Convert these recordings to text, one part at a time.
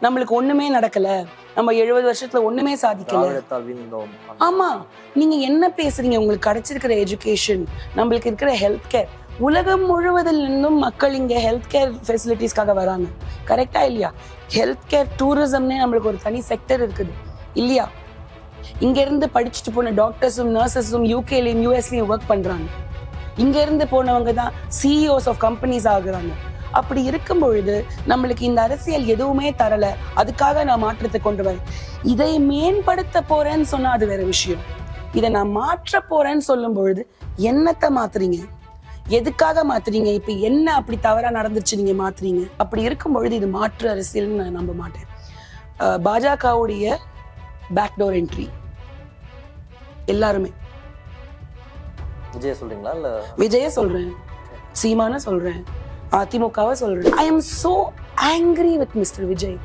நம்மளுக்கு ஒண்ணுமே நடக்கல, நம்ம 70 வருஷத்துல ஒண்ணுமே சாதிக்கல. ஆமா, நீங்க என்ன பேசுறீங்க? உங்களுக்கு கிடைச்சிருக்கிற எஜுகேஷன், நம்மளுக்கு இருக்கிற ஹெல்த் கேர், உலகம் முழுவதில் இருந்தும் மக்கள் இங்க ஹெல்த் கேர் ஃபெசிலிட்டிஸ்க்காக வராங்க. கரெக்டா இல்லையா? ஹெல்த் கேர் டூரிசம்னே நம்மளுக்கு ஒரு தனி செக்டர் இருக்குது இல்லையா? இங்க இருந்து படிச்சுட்டு போன டாக்டர்ஸும் நர்சஸும் யூகேலையும் யூஎஸ்லயும் ஒர்க் பண்றாங்க. இங்க இருந்து போனவங்க தான் சிஇஓஸ் ஆஃப் கம்பெனிஸ் ஆகுறாங்க. அப்படி இருக்கும் பொழுது நம்மளுக்கு இந்த அரசியல் எதுவுமே தரல, அதுக்காக நான் மாற்றத்தை கொண்டு வரேன். இதை மேம்படுத்த போறேன்னு சொன்னா அது வேற விஷயம். இதை நான் மாற்ற போறேன்னு சொல்லும் பொழுது என்னத்தை மாத்துறீங்க? எதுக்காக மாத்துறீங்க? இப்ப என்ன அப்படி தவறா நடந்துச்சு நீங்க மாத்துறீங்க? அப்படி இருக்கும் பொழுது இது மாற்று அரசியல்னு நான் நம்ப மாட்டேன். பாஜகவுடைய பேக்டோர் என்ட்ரி எல்லாருமே. விஜய சொல்றீங்களா? இல்ல விஜய சொல்றேன், சீமான சொல்றேன், அதிமுகவை சொல்றேன். I am so angry with mister Vijay.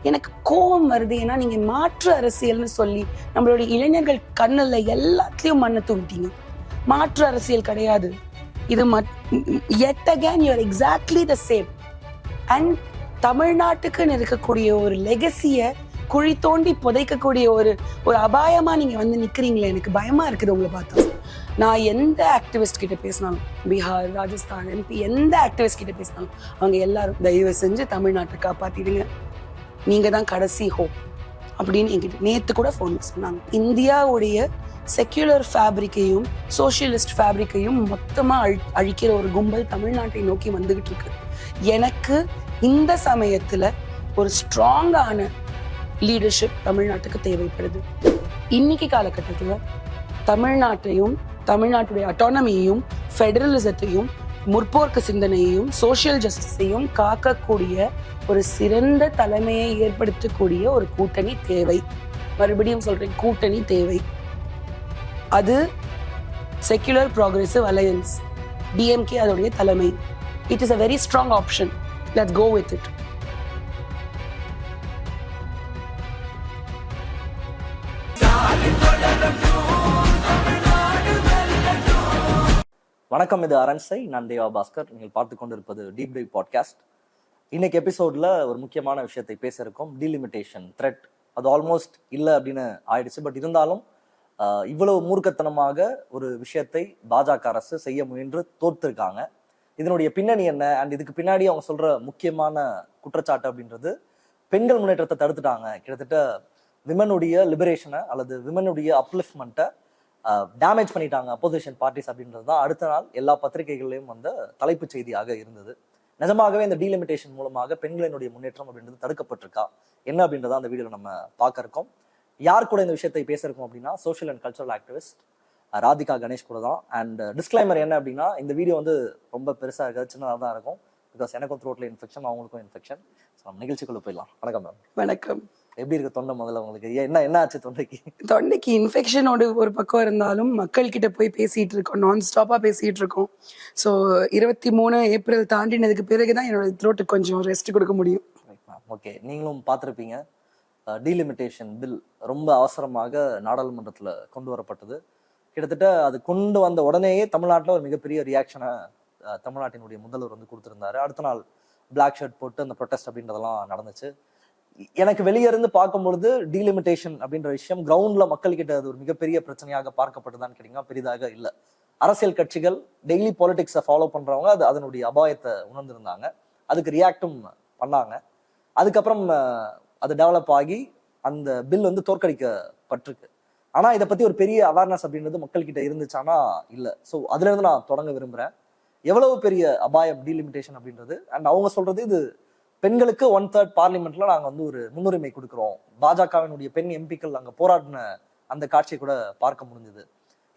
எனக்கு கோபம் வருது. ஏன்னா நீங்க மாற்று அரசியல்னு சொல்லி நம்மளுடைய இளைஞர்கள் கண்ணுல எல்லாத்தையும் மண்ணை தூக்கிட்டீங்க. மாற்று அரசியல் கிடையாது இது. yet again you are exactly the same. and தமிழ்நாட்டுக்குன்னு இருக்கக்கூடிய ஒரு லெகசிய குழி தோண்டி புதைக்கக்கூடிய ஒரு அபாயமா நீங்க வந்து நிக்கிறீங்களே, எனக்கு பயமா இருக்குது உங்களை பார்த்தா. நான் எந்த ஆக்டிவிஸ்ட் கிட்ட பேசினாலும், பீகார், ராஜஸ்தான் எம்பி, எந்த ஆக்டிவிஸ்ட் கிட்ட பேசினாலும் அவங்க எல்லாரும் தயவு செஞ்சு தமிழ்நாட்டை காப்பாத்திடுங்க, நீங்க தான் கடைசி ஹோப் அப்படின்னு என்கிட்ட நேத்து கூட ஃபோன் சொன்னாங்க. இந்தியாவுடைய செக்யூலர் ஃபேப்ரிக்கையும் சோசியலிஸ்ட் ஃபேப்ரிக்கையும் மொத்தமா அழிக்கிற ஒரு கும்பல் தமிழ்நாட்டை நோக்கி வந்துகிட்டு இருக்கு. எனக்கு இந்த சமயத்துல ஒரு ஸ்ட்ராங்கான லீடர்ஷிப் தமிழ்நாட்டுக்கு தேவைப்படுது. இன்னைக்கு காலகட்டத்துல தமிழ்நாட்டையும், தமிழ்நாட்டுடைய அட்டானமியையும், ஃபெடரலிசத்தையும், முற்போக்கு சிந்தனையையும், சோசியல் ஜஸ்டிஸையும் காக்கக்கூடிய ஒரு சிறந்த தலைமையை ஏற்படுத்தக்கூடிய ஒரு கூட்டணி தேவை. மறுபடியும் சொல்றேன், கூட்டணி தேவை. அது செக்யுலர் ப்ராக்ரெசிவ் அலையன்ஸ், டிஎம்கே அதோடைய தலைமை. It is a very strong option. Let's go with it. வணக்கம், இது அரண்சை. நான் தேவா பாஸ்கர். நீங்கள் பார்த்து கொண்டிருப்பது டீப் டைவ் பாட்காஸ்ட். இன்னைக்கு எபிசோட்ல ஒரு முக்கியமான விஷயத்தை பேச இருக்கோம். Delimitation thread. அது ஆல்மோஸ்ட் இல்லை அப்படின்னு ஆயிடுச்சு. பட் இருந்தாலும் இவ்வளவு மூர்க்கத்தனமாக ஒரு விஷயத்தை பாஜக அரசு செய்ய முயன்று தோற்றிருக்காங்க. இதனுடைய பின்னணி என்ன, அண்ட் இதுக்கு பின்னாடி அவங்க சொல்ற முக்கியமான குற்றச்சாட்டு அப்படின்றது, பெண்கள் முன்னேற்றத்தை தடுத்துட்டாங்க. கிட்டத்தட்ட விமனுடைய லிபரேஷனை அல்லது விமனுடைய அப்லிஃப்ட்மெண்ட்டை டேமேஜ் பண்ணிட்டாங்க அப்போசிஷன் பார்ட்டிஸ் அப்படின்றது தான் அடுத்த நாள் எல்லா பத்திரிகைகள்லையும் வந்த தலைப்புச் செய்தியாக இருந்தது. நிஜமாகவே இந்த டீலிமிட்டேஷன் மூலமாக பெண்களினுடைய முன்னேற்றம் அப்படின்றது தடுக்கப்பட்டிருக்கா என்ன அப்படின்றத அந்த வீடியோவில் நம்ம பார்க்க இருக்கோம். யார் கூட இந்த விஷயத்தை பேச இருக்கோம் அப்படின்னா, social and cultural activist Radhika Ganesh கூட தான். அண்ட் டிஸ்க்ளைமர் என்ன அப்படின்னா, இந்த வீடியோ வந்து ரொம்ப பெருசாக இருக்காது, சின்னதாக தான் இருக்கும். பிகாஸ் எனக்கும் த்ரோட்ல இன்ஃபெக்ஷன், அவங்களுக்கும் இன்ஃபெக்ஷன். ஸோ நம்ம நிகழ்ச்சிக்குள்ள போயிடலாம். வணக்கம் மேம். வணக்கம். எப்படி இருக்கு தொண்டை? முதல்ல உங்களுக்கு என்ன ஆச்சு தொண்டைக்கு? தொண்டைக்கு இன்ஃபெக்ஷனோட ஒரு பக்கம் இருந்தாலும் மக்கள் கிட்ட போய் பேசிட்டு இருக்கோம், நான் ஸ்டாப்பா பேசிட்டு இருக்கோம். ஸோ 23 ஏப்ரல் தாண்டினதுக்கு பிறகுதான் என்னோட த்ரோட்டுக்கு கொஞ்சம் ரெஸ்ட் கொடுக்க முடியும். ஓகே, நீங்களும் பார்த்துருப்பீங்க, டீலிமிட்டேஷன் பில் ரொம்ப அவசரமாக நாடாளுமன்றத்தில் கொண்டு வரப்பட்டது. கிட்டத்தட்ட அது கொண்டு வந்த உடனேயே தமிழ்நாட்டில் ஒரு மிகப்பெரிய ரியாக்ஷனை தமிழ்நாட்டினுடைய முதல்வர் வந்து கொடுத்துருந்தாரு. அடுத்த நாள் பிளாக் ஷர்ட் போட்டு அந்த ப்ரொட்டஸ்ட் அப்படின்றதெல்லாம் நடந்துச்சு. எனக்கு வெளியே இருந்து பார்க்கும்பொழுது டீலிமிட்டேஷன் அப்படின்ற விஷயம் கிரவுண்ட்ல மக்கள் கிட்ட அது ஒரு மிகப்பெரிய பிரச்சனையாக பார்க்கப்பட்டதான்னு கேட்டீங்கன்னா பெரிதாக இல்லை. அரசியல் கட்சிகள், டெய்லி பாலிடிக்ஸை ஃபாலோ பண்றவங்க அது அதனுடைய அபாயத்தை உணர்ந்திருந்தாங்க, அதுக்கு ரியாக்டும் பண்ணாங்க. அதுக்கப்புறம் அது டெவலப் ஆகி அந்த பில் வந்து தோற்கடிக்கப்பட்டிருக்கு. ஆனா இதை பத்தி ஒரு பெரிய அவேர்னஸ் அப்படின்றது மக்கள் கிட்ட இருந்துச்சானா இல்லை. ஸோ அதுல இருந்து நான் தொடங்க விரும்புறேன். எவ்வளவு பெரிய அபாயம் டீலிமிட்டேஷன் அப்படின்றது. அண்ட் அவங்க சொல்றது, இது பெண்களுக்கு 1/3 பார்லிமெண்ட்ல நாங்க வந்து ஒரு முன்னுரிமை கொடுக்குறோம். பாஜகவினுடைய பெண் எம்பிக்கள் அங்க போராடின அந்த காட்சியை கூட பார்க்க முடிஞ்சது.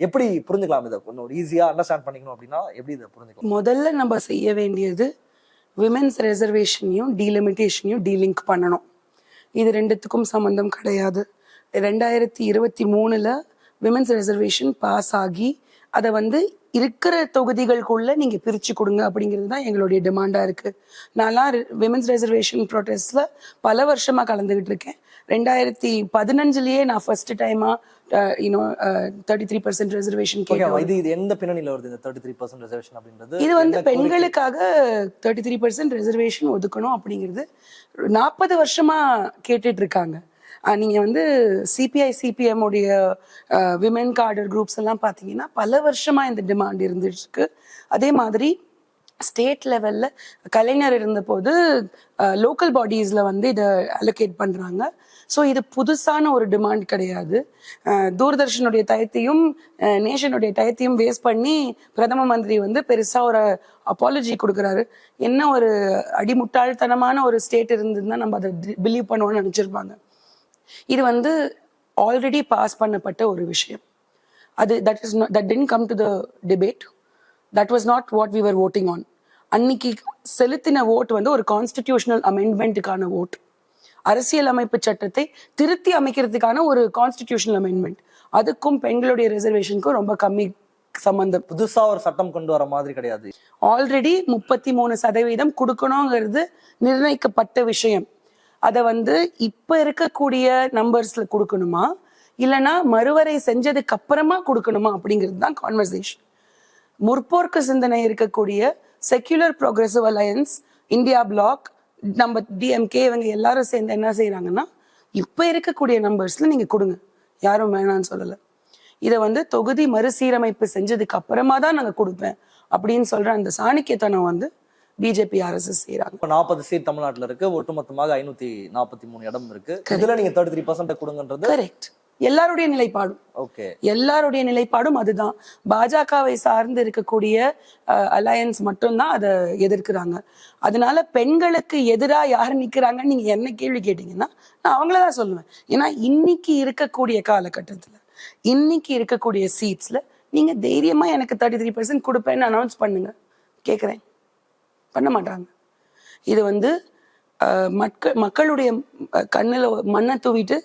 எப்படி புரிஞ்சுக்கலாம் இதை? கொஞ்சம் ஒரு ஈஸியா அண்டர்ஸ்டாண்ட் பண்ணிக்கணும் அப்படின்னா எப்படி இதை புரிஞ்சுக்கலாம்? முதல்ல நம்ம செய்ய வேண்டியது விமென்ஸ் ரெசர்வேஷனையும் டீலிமிட்டேஷனையும் டீலிங்க் பண்ணணும். இது ரெண்டுத்துக்கும் சம்பந்தம் கிடையாது. 2023 விமென்ஸ் ரிசர்வேஷன் பாஸ் ஆகி அதை வந்து இருக்கிற தொகுதிகளுக்குள்ள நீங்க பிரிச்சு கொடுங்க அப்படிங்கிறது தான் எங்களுடைய டிமாண்டா இருக்கு. நான்லாம் விமென்ஸ் ரிசர்வேஷன் ப்ரொடெஸ்ட்ல பல வருஷமா கலந்துகிட்டு இருக்கேன். 2015லயே நான் ஃபர்ஸ்ட் டைமா 33% ரிசர்வேஷன் கேட்டேன். இது எந்த பின்னணியில வருது இந்த 33% ரிசர்வேஷன் அப்படின்றது? இது வந்து பெண்களுக்காக 33% ரிசர்வேஷன் ஒதுக்கணும் அப்படிங்கிறது 40 வருஷமா கேட்டுட்டு இருக்காங்க. நீங்க வந்து சிபிஐ சிபிஎம் உடைய விமென் கார்டர் குரூப்ஸ் எல்லாம் பாத்தீங்கன்னா பல வருஷமா இந்த டிமாண்ட் இருந்துட்டு இருக்கு. அதே மாதிரி ஸ்டேட் லெவல்ல கலைஞர் இருந்தபோது லோக்கல் பாடிஸ்ல வந்து இதை அலோகேட் பண்றாங்க. ஸோ இது புதுசான ஒரு டிமாண்ட் கிடையாது. தூர்தர்ஷனுடைய டயத்தையும் நேஷனுடைய டயத்தையும் வேஸ்ட் பண்ணி பிரதம மந்திரி வந்து பெருசா ஒரு அப்பாலஜி கொடுக்குறாரு. என்ன ஒரு அடிமுட்டாள்தனமான ஒரு ஸ்டேட் இருந்ததுன்னா நம்ம அதை பிலீவ் பண்ணுவோம்னு நினைச்சிருப்பாங்க. இது வந்து ஆல்ரெடி பாஸ் பண்ணப்பட்ட ஒரு விஷயம். அது that didn't come to the debate. That was not what we were voting on. அன்னைக்கு செலுத்தின ஓட் வந்து ஒரு கான்ஸ்டிடியூஷனல் அமெண்ட்மெண்ட்டுக்கான ஓட். அரசியல் அமைப்பு சட்டத்தை திருத்தி அமைக்கிறதுக்கான ஒரு கான்ஸ்டிடியூஷனல் அமெண்ட்மெண்ட். அதுக்கும் பெண்களுடைய ரிசர்வேஷனுக்கும் ரொம்ப கம்மி சம்பந்தம். புதுசா ஒரு சட்டம் கொண்டு வர மாதிரி கிடையாது. ஆல்ரெடி 33% கொடுக்கணுங்கிறது நிர்ணயிக்கப்பட்ட விஷயம். அதை வந்து இப்ப இருக்கக்கூடிய நம்பர்ஸ்ல கொடுக்கணுமா இல்லைன்னா மறுவரை செஞ்சதுக்கு அப்புறமா கொடுக்கணுமா அப்படிங்கிறது தான் கான்வர்சேஷன். முற்போக்கு சிந்தனை இருக்கக்கூடிய secular progressive alliance, India bloc, நம்ம டிஎம்கே இவங்க எல்லாரும் சேர்ந்து என்ன செய்யறாங்கன்னா இப்ப இருக்கக்கூடிய நம்பர்ஸ்ல நீங்க கொடுங்க, யாரும் வேணான்னு சொல்லல. இதை வந்து தொகுதி மறுசீரமைப்பு செஞ்சதுக்கு அப்புறமா தான் நாங்க கொடுப்பேன் அப்படின்னு சொல்ற அந்த சாணக்கியத்தனம் வந்து பிஜேபி RSS செய்யறாங்க. 40 சீட் தமிழ்நாட்டுல இருக்கு, ஒட்டுமொத்தமாக 543 இடம் இருக்கு. இதுல நீங்க 33% கொடுங்கன்றது கரெக்ட். எல்லாருடைய நிலைப்பாடும் ஓகே, எல்லாருடைய நிலைப்பாடும் அதுதான். பாஜகவை சார்ந்து இருக்கக்கூடிய அலையன்ஸ் மட்டும்தான் அதை எதிர்க்கிறாங்க. அதனால பெண்களுக்கு எதிராக யார் நிக்கிறாங்கன்னு நீங்க என்ன கேள்வி கேட்டீங்கன்னா நான் அவங்களதான் சொல்லுவேன். ஏன்னா இன்னைக்கு இருக்கக்கூடிய காலகட்டத்துல இன்னைக்கு இருக்கக்கூடிய சீட்ஸ்ல நீங்க தைரியமா எனக்கு 33% கொடுப்பேன்னு அனௌன்ஸ் பண்ணுங்க. கேட்குறேன், பண்ண மாட்டாங்க. இது வந்து மக்களுடைய கண்ணில் மண்ணை தூவிட்டு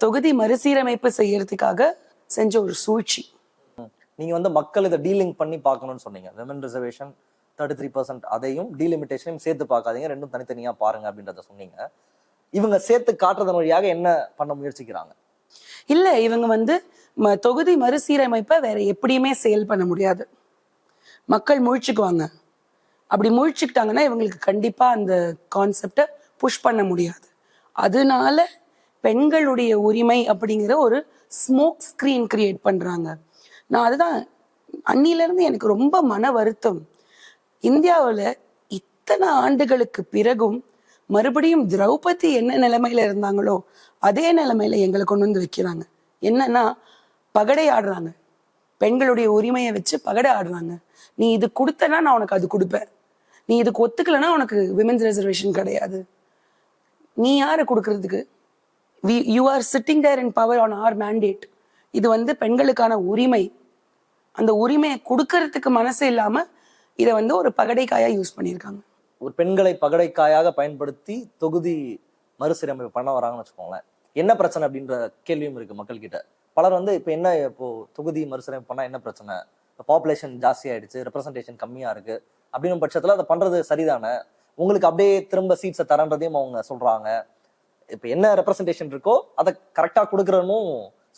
தொகுதி மறுசீரமைப்பு செய்யறதுக்காக செஞ்ச ஒரு சூழ்ச்சி. நீங்க வந்து மக்கள் இதை டீலிங் பண்ணி பார்க்கணும்னு சொன்னீங்க. விமன் ரிசர்வேஷன் 33% அதையும் டீலிமிட்டேஷனையும் சேர்த்து பார்க்காதீங்க, ரெண்டும் தனித்தனியா பாருங்க அப்படின்றத சொன்னீங்க. இவங்க சேர்த்து காட்டுறதன் வழியாக என்ன பண்ண முயற்சிக்கிறாங்க? இல்ல, இவங்க வந்து தொகுதி மறுசீரமைப்பை வேற எப்படியுமே செயல் பண்ண முடியாது. மக்கள் முழிச்சுக்குவாங்க. அப்படி முழிச்சுக்கிட்டாங்கன்னா இவங்களுக்கு கண்டிப்பா அந்த கான்செப்டை புஷ் பண்ண முடியாது. அதனால பெண்களுடைய உரிமை அப்படிங்கிற ஒரு ஸ்மோக் ஸ்கிரீன் கிரியேட் பண்றாங்க. நான் அதுதான் அன்னில இருந்து எனக்கு ரொம்ப மன வருத்தம். இந்தியாவில் இத்தனை ஆண்டுகளுக்கு பிறகும் மறுபடியும் திரௌபதி என்ன நிலைமையில இருந்தாங்களோ அதே நிலைமையில எங்களை கொண்டு வந்து வைக்கிறாங்க. என்னன்னா பகடை ஆடுறாங்க, பெண்களுடைய உரிமையை வச்சு பகடை ஆடுறாங்க. நீ இது கொடுத்தனா நான் உனக்கு அது கொடுப்பேன், நீ இதுக்கு ஒத்துக்கலைன்னா உனக்கு விமென்ஸ் ரிசர்வேஷன் கிடையாது. நீ யாரு கொடுக்கறதுக்கு? you are sitting there in power on our mandate. இது வந்து பெண்களுக்கான உரிமை. அந்த உரிமையை கொடுக்கறதுக்கு மனசு இல்லாம இதை வந்து ஒரு பகடைக்காயா யூஸ் பண்ணியிருக்காங்க. ஒரு பெண்களை பகடைக்காயாக பயன்படுத்தி தொகுதி மறுசீரமைப்பு பண்ண வராங்கன்னு வச்சுக்கோங்களேன். என்ன பிரச்சனை அப்படின்ற கேள்வியும் இருக்கு மக்கள் கிட்ட. பலர் வந்து இப்போ என்ன, இப்போ தொகுதி மறுசீரமைப்பு பண்ணா என்ன பிரச்சனை, பாப்புலேஷன் ஜாஸ்தி ஆயிடுச்சு, ரெப்ரசன்டேஷன் கம்மியா இருக்கு அப்படின்னு பட்சத்துல அதை பண்றது சரிதானே, உங்களுக்கு அப்படியே திரும்ப சீட்ஸை தரன்றதையும் அவங்க சொல்றாங்க. இப்ப என்ன ரெப்ரசன்டேஷன் இருக்கோ அதை கரெக்டா கொடுக்கறனும்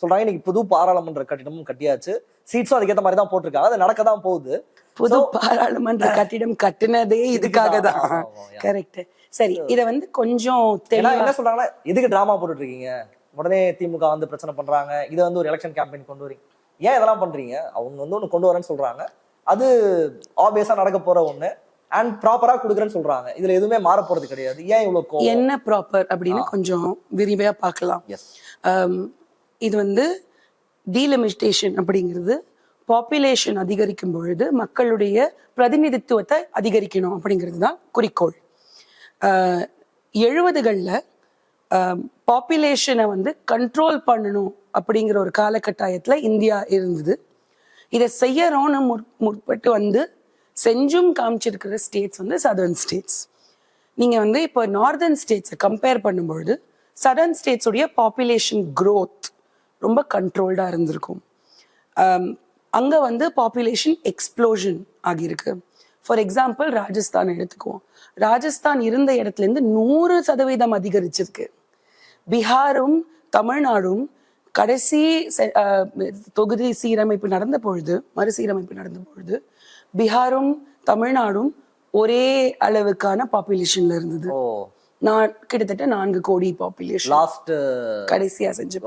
சொல்றாங்க. இன்னைக்கு புது பாராளுமன்ற கட்டிடமும் கட்டியாச்சு, சீட்ஸும் அதுக்கேற்ற மாதிரி தான் போட்டிருக்காங்க. அது நடக்கதான் போகுது. புது பாராளுமன்ற கட்டிடம் கட்டினதே இதுக்காக தான். கரெக்ட். சரி, இத வந்து கொஞ்சம் என்ன சொல்றாங்கன்னா, எதுக்கு டிராமா போட்டுட்டு இருக்கீங்க, உடனே திமுக வந்து பிரச்சனை பண்றாங்க, இதை வந்து ஒரு எலெக்ஷன் கேம்பெயின் கொண்டு வரீங்க, ஏன் இதெல்லாம் பண்றீங்க? அவங்க வந்து ஒண்ணு கொண்டு வரேன்னு சொல்றாங்க, அது ஆப்வியஸா நடக்க போற ஒண்ணு, அண்ட் ப்ராப்பரா கொடுக்குறேன்னு சொல்றாங்க. இதுல எதுவுமே மாற போறது கிடையாது. ஏன் இவ்வளவு என்ன ப்ராப்பர் அப்படின்னு கொஞ்சம் விரிவா பார்க்கலாம். இது வந்து டீலிமிட்டேஷன் அப்படிங்கிறது பாப்புலேஷன் அதிகரிக்கும் பொழுது மக்களுடைய பிரதிநிதித்துவத்தை அதிகரிக்கணும் அப்படிங்கிறது தான் குறிக்கோள். 70களில் பாப்புலேஷனை வந்து கண்ட்ரோல் பண்ணணும் அப்படிங்கிற ஒரு காலகட்டாயத்துல இந்தியா இருந்தது. இதை செய்யறோம்னு முற்பட்டு வந்து செஞ்சும் காமிச்சிருக்கிற ஸ்டேட்ஸ் வந்து சதர்ன் ஸ்டேட்ஸ். நீங்க வந்து இப்போ நார்தர்ன் ஸ்டேட்ஸை கம்பேர் பண்ணும்பொழுது சதர்ன் ஸ்டேட்ஸுடைய பாப்புலேஷன் க்ரோத் ரொம்ப கண்ட்ரோல்டா இருந்திருக்கும். அங்கே வந்து பாப்புலேஷன் எக்ஸ்ப்ளோஷன் ஆகியிருக்கு. ஃபார் எக்ஸாம்பிள் ராஜஸ்தான் எடுத்துக்குவோம். ராஜஸ்தான் இருந்த இடத்துலேருந்து 100% அதிகரிச்சிருக்கு. பீகாரும் தமிழ்நாடும் கடைசி தொகுதி சீரமைப்பு நடந்த பொழுது, மறுசீரமைப்பு நடந்த பொழுது, பீகாரும் தமிழ்நாடும் ஒரே அளவுக்கான பாப்புலேஷன்ல இருந்தது. நான் கிட்டத்தட்ட 4 கோடி பாப்புலேஷன் கடைசியா செஞ்சு.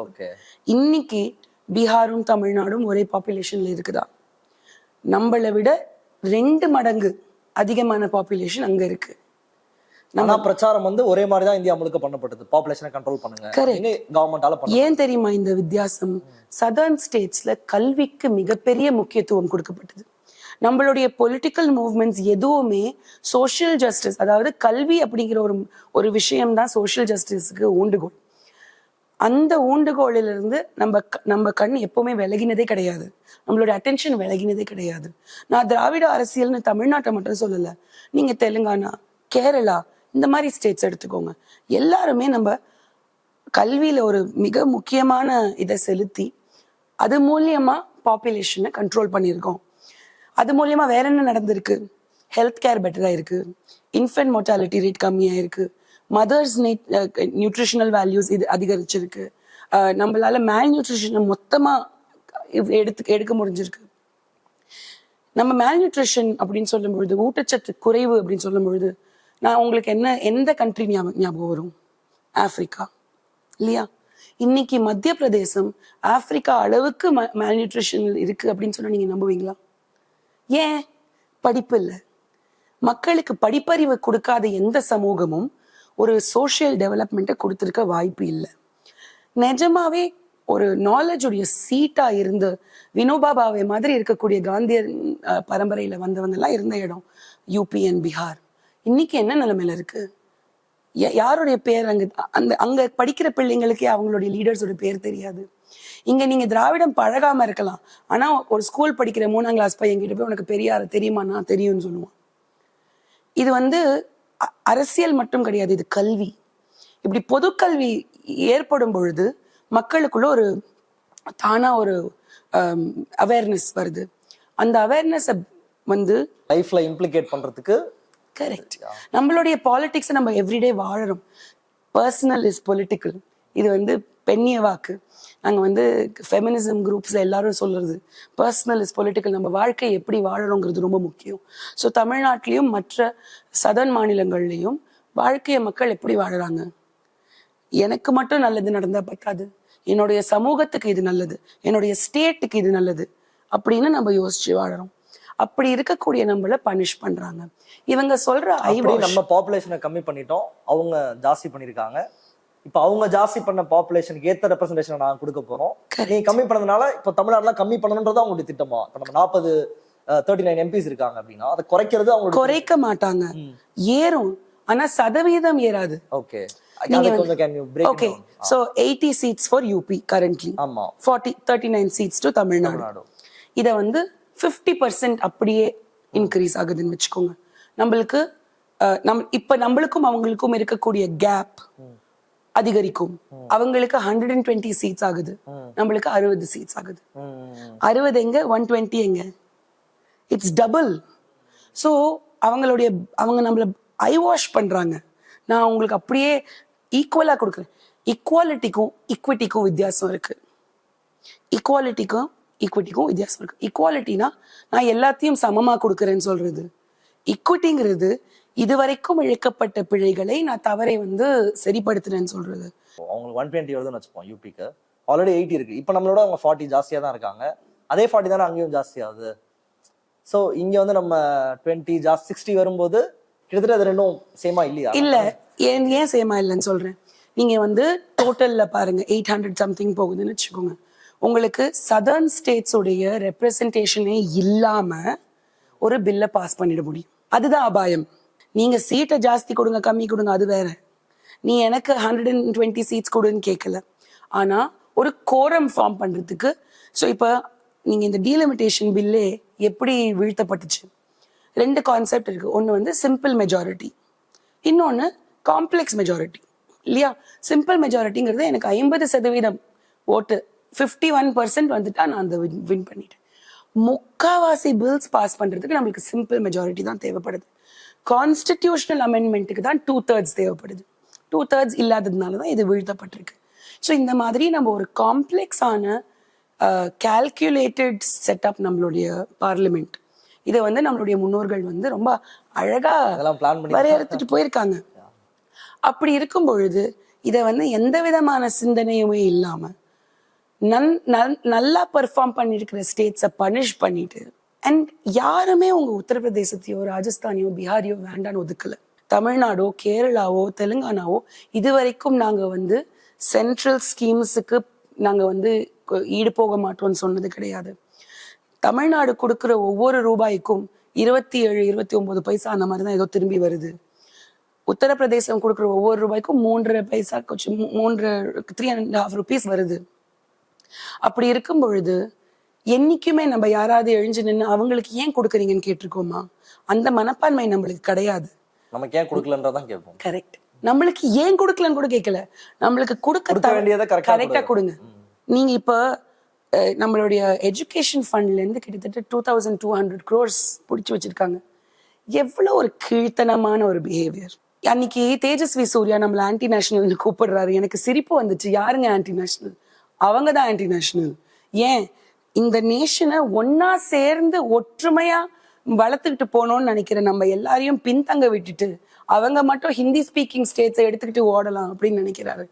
இன்னைக்கு பீகாரும் தமிழ்நாடும் ஒரே பாப்புலேஷன்ல இருக்குதா? நம்மளை விட 2 மடங்கு அதிகமான பாப்புலேஷன் அங்க இருக்கு. நம்ம பிரச்சாரம் வந்து ஒரே மாதிரி தான் இந்தியா முழுக்க பண்ணப்பட்டது, பாப்புலேஷனை கண்ட்ரோல் பண்ணுங்க. கவர்மெண்டால ஏன் தெரியுமா இந்த வித்தியாசம்? சதர்ன் ஸ்டேட்ஸ்ல கல்விக்கு மிகப்பெரிய முக்கியத்துவம் கொடுக்கப்பட்டது. நம்மளுடைய பொலிட்டிக்கல் மூவ்மெண்ட்ஸ் எதுவுமே சோஷியல் ஜஸ்டிஸ், அதாவது கல்வி அப்படிங்கிற ஒரு விஷயம்தான் சோஷியல் ஜஸ்டிஸுக்கு ஊண்டுகோல். அந்த ஊண்டுகோலிலிருந்து நம்ம கண் எப்பவுமே விலகினதே கிடையாது, நம்மளோட அட்டென்ஷன் விலகினதே கிடையாது. நான் திராவிட அரசியல்னு தமிழ்நாட்டை மட்டும் சொல்லல, நீங்க தெலுங்கானா, கேரளா இந்த மாதிரி ஸ்டேட்ஸ் எடுத்துக்கோங்க. எல்லாருமே நம்ம கல்வியில ஒரு மிக முக்கியமான இதை செலுத்தி அது மூலியமா பாப்புலேஷனை கண்ட்ரோல் பண்ணியிருக்கோம். அது மூலியமா வேற என்ன நடந்திருக்கு? ஹெல்த் கேர் பெட்டரா இருக்கு, இன்ஃபென்ட் மோர்டாலிட்டி ரேட் கம்மியா இருக்கு, மதர்ஸ் நியூட்ரிஷனல் வேல்யூஸ் இது அதிகரிச்சிருக்கு, நம்மளால மேல் நியூட்ரிஷனை மொத்தமா எடுக்க முடிஞ்சிருக்கு. நம்ம மேல் நியூட்ரிஷன் அப்படின்னு சொல்லும் பொழுது, ஊட்டச்சத்து குறைவு அப்படின்னு சொல்லும் பொழுது, நான் உங்களுக்கு எந்த கண்ட்ரி ஞாபகம் வரும்? ஆப்பிரிக்கா இல்லையா? இன்னைக்கு மத்திய பிரதேசம் ஆப்பிரிக்கா அளவுக்கு மேல் நியூட்ரிஷன் இருக்கு அப்படின்னு சொன்னா நீங்க நம்புவீங்களா? ஏன்? படிப்பு இல்லை. மக்களுக்கு படிப்பறிவு கொடுக்காத எந்த சமூகமும் ஒரு சோஷியல் டெவலப்மெண்ட்டை கொடுத்துருக்க வாய்ப்பு இல்லை. நிஜமாவே ஒரு நாலேஜுடைய சீட்டா இருந்து வினோபா பாவே மாதிரி இருக்கக்கூடிய காந்தியர் பரம்பரையில வந்தவங்க எல்லாம் இருந்த இடம் யூபி அண்ட் பீகார். இன்னைக்கு என்ன நிலைமையில இருக்கு? யாருடைய பேர் அங்க படிக்கிற பிள்ளைங்களுக்கே அவங்களுடைய லீடர்ஸோட பேர் தெரியாது. இங்க நீங்க திராவிடம் பழகாம இருக்கலாம், ஆனா ஒரு ஸ்கூல் படிக்கிற 3ஆம் கிளாஸ் பையன் கிட்ட போய் உனக்கு பெரியார தெரியுமா? நான் தெரியும்னு சொல்லுவான். இது வந்து அரசியல் மட்டும் கிடையாது, இது கல்வி. இப்படி பொது கல்வி ஏற்படும் பொழுது மக்களுக்குள்ள ஒரு தானா ஒரு அவேர்னஸ் வருது. அந்த அவேர்னஸ் வந்து லைஃப்ல இம்ப்ளிகேட் பண்றதுக்கு கரெக்ட். நம்மளுடைய பாலிடிக்ஸ் நம்ம எவ்ரிடே வாழறோம். Personal is political. இது வந்து பெண்ணிய வாக்கு. நாங்கள் வந்து ஃபெமினிசம் குரூப்ஸில் எல்லாரும் சொல்றது பர்சனல் இஸ் பொலிட்டிக்கல். நம்ம வாழ்க்கை எப்படி வாழறோங்கிறது ரொம்ப முக்கியம். ஸோ தமிழ்நாட்டிலையும் மற்ற சதர்ன் மாநிலங்கள்லையும் வாழ்க்கையை மக்கள் எப்படி வாழறாங்க? எனக்கு மட்டும் நல்லது நடந்தால் பத்தாது, என்னுடைய சமூகத்துக்கு இது நல்லது, என்னுடைய ஸ்டேட்டுக்கு இது நல்லது அப்படின்னு நம்ம யோசிச்சு வாழறோம். அப்படி இருக்கக்கூடிய நம்மள பனிஷ் பண்றாங்க. இவங்க சொல்ற நம்ம பாப்புலேஷனை கம்மி பண்ணிட்டோம், அவங்க ஜாஸ்தி பண்ணிருக்காங்க. இப்ப அவங்க ஜாஸ்தி பண்ண பாப்புலேஷனுக்கு ஏத்த ரெப்ரசன்டேஷன் நாங்க கொடுக்க போறோம். நீங்க கம்மி பண்ணதுனால இப்ப தமிழ்நாடுல கம்மி பண்ணணும்ன்றது அவங்களுடைய திட்டமா? இப்ப நம்ம 39 எம்பிஸ் இருக்காங்க அப்படின்னா அதை குறைக்கிறது அவங்க குறைக்க மாட்டாங்க, ஏறும். ஆனா சதவீதம் ஏறாது. Okay. Okay, so 80 seats for UP currently. 39 seats to Tamil Nadu. இத வந்து 50% அப்படியே இன்க்ரீஸ் ஆகுதுன்னு வச்சுக்கோங்க. நம்மளுக்கு இப்ப நம்மளுக்கும் அவங்களுக்கும் இருக்கக்கூடிய கேப் அதிகரிக்கும். அவங்களுக்கு 120 சீட்ஸ் ஆகுது, நம்மளுக்கு 60 சீட்ஸ் ஆகுது. 60 எங்க, 120 எங்க? It's double. ஸோ அவங்க நம்மள ஐ வாஷ் பண்றாங்க. நான் உங்களுக்கு அப்படியே ஈக்குவலா கொடுக்குறேன். ஈக்குவாலிட்டிக்கும் ஈக்விட்டிக்கும் வித்தியாசம் இருக்கு. ஈக்குவாலிட்டிக்கும் ஈக்விட்டிக்கும் வித்தியாசம் இருக்கு. ஈக்குவாலிட்டினா நான் எல்லாத்தையும் சமமா கொடுக்குறேன்னு சொல்றது. ஈக்விட்டிங்கிறது இதுவரைக்கும் இழைக்கப்பட்ட பிழைகளை நான் தவறை வந்து சரிப்படுத்துறேன்னு சொல்றது. அவங்களுக்கு 120 வருதுன்னு வச்சுப்போம். யூபிக்கு ஆல்ரெடி 80 இருக்கு. இப்போ நம்மளோட அவங்க 40 ஜாஸ்தியா தான் இருக்காங்க. அதே 40 தானே அங்கேயும் ஜாஸ்தி ஆகுது. ஸோ இங்க வந்து நம்ம 20 ஜாஸ்தி 60 வரும்போது கிட்டத்தட்ட அது ரெண்டும் சேமா இல்லையா? இல்ல, ஏன் சேமா இல்லைன்னு சொல்றேன். நீங்க வந்து டோட்டல்ல பாருங்க 800 சம்திங் போகுதுன்னு வச்சுக்கோங்க. உங்களுக்கு சதர்ன் ஸ்டேட்ஸ் உடைய ரெப்ரசன்டேஷனே இல்லாம ஒரு பில்லை பாஸ் பண்ணிட முடியும். அதுதான் அபாயம். நீங்க சீட்டை ஜாஸ்தி கொடுங்க கம்மி கொடுங்க அது வேற. நீ எனக்கு 120 சீட்ஸ் கொடுன்னு கேட்கல. ஆனா ஒரு கோரம் ஃபார்ம் பண்றதுக்கு, ஸோ இப்போ நீங்க இந்த டீலிமிட்டேஷன் பில்லே எப்படி வீழ்த்தப்பட்டுச்சு? 2 கான்செப்ட் இருக்கு. ஒன்று வந்து சிம்பிள் மெஜாரிட்டி, இன்னொன்று காம்ப்ளெக்ஸ் மெஜாரிட்டி இல்லையா? சிம்பிள் மெஜாரிட்டிங்கிறது எனக்கு 50% ஓட்டு 51% வந்துட்டா நான் அந்த வின் பண்ணிட்டேன். முக்காவாசி பில்ஸ் பாஸ் பண்றதுக்கு நம்மளுக்கு சிம்பிள் மெஜாரிட்டி தான் தேவைப்படுது. கான்ஸ்டிடியூஷனல் அமெண்ட்மெண்ட்டுக்கு தான் 2/3 தேவைப்படுது. 2/3 இல்லாததுனால தான் இது வீழ்த்தப்பட்டிருக்கு. ஸோ இந்த மாதிரி நம்ம ஒரு காம்ப்ளெக்ஸான கால்குலேட்டட் செட்டப் நம்மளுடைய பார்லிமெண்ட். இதை வந்து நம்மளுடைய முன்னோர்கள் வந்து ரொம்ப அழகா வரையறுத்துட்டு போயிருக்காங்க. அப்படி இருக்கும் பொழுது இதை வந்து எந்த விதமான சிந்தனையுமே இல்லாம நல்லா பெர்ஃபார்ம் பண்ணிருக்கிற ஸ்டேட்ஸை பனிஷ் பண்ணிட்டு, அண்ட் யாருமே உங்க உத்தரப்பிரதேசத்தையோ ராஜஸ்தானையோ பீகாரியோ வேண்டான்னு ஒதுக்கல. தமிழ்நாடோ கேரளாவோ தெலுங்கானாவோ இது வரைக்கும் நாங்க வந்து சென்ட்ரல் ஸ்கீம்ஸுக்கு நாங்க வந்து ஈடு போக மாட்டோம்னு சொன்னது கிடையாது. தமிழ்நாடு கொடுக்குற ஒவ்வொரு ரூபாய்க்கும் 27, 29 பைசா அந்த மாதிரி தான் ஏதோ திரும்பி வருது. உத்தரப்பிரதேசம் கொடுக்குற ஒவ்வொரு ரூபாய்க்கும் 3.5 பைசா, 3.5 rupees வருது. அப்படி இருக்கும் பொழுது என்னைக்குமே நம்ம யாராவது எழுஞ்சு நின்று அவங்களுக்கு ஏன் கொடுக்குறீங்கன்னு கேட்டிருக்கோமா? அந்த மனப்பான்மை நம்மளுக்கு கிடையாது. நமக்கு ஏன் கொடுக்கலன்றதான் கேட்போம். கரெக்ட். நம்மளுக்கு ஏன் கொடுக்கலன்னு கூட கேட்கல, நம்மளுக்கு கொடுக்க வேண்டியதை கரெக்டா கொடுங்க. நீங்க இப்ப நம்மளுடைய எஜுகேஷன் ஃபண்ட்ல இருந்து கிட்டத்தட்ட 2200 crores பிடிச்சு வச்சிருக்காங்க. எவ்வளவு ஒரு கீழ்த்தனமான ஒரு பிஹேவியர். அன்னைக்கு தேஜஸ்வி சூர்யா நம்மள ஆன்டி நேஷனல்னு கூப்பிடுறாரு. எனக்கு சிரிப்பு வந்துச்சு. யாருங்க ஆன்டி நேஷனல்? அவங்கதான் ஆன்டி நேஷனல். ஏன் இந்த நேஷனை ஒன்னா சேர்ந்து ஒற்றுமையா வளர்த்துக்கிட்டு போனோம்னு நினைக்கிற நம்ம எல்லாரையும் பின்தங்க விட்டுட்டு அவங்க மட்டும் ஹிந்தி ஸ்பீக்கிங் ஸ்டேட்ஸை எடுத்துக்கிட்டு ஓடலாம் அப்படின்னு நினைக்கிறாரு.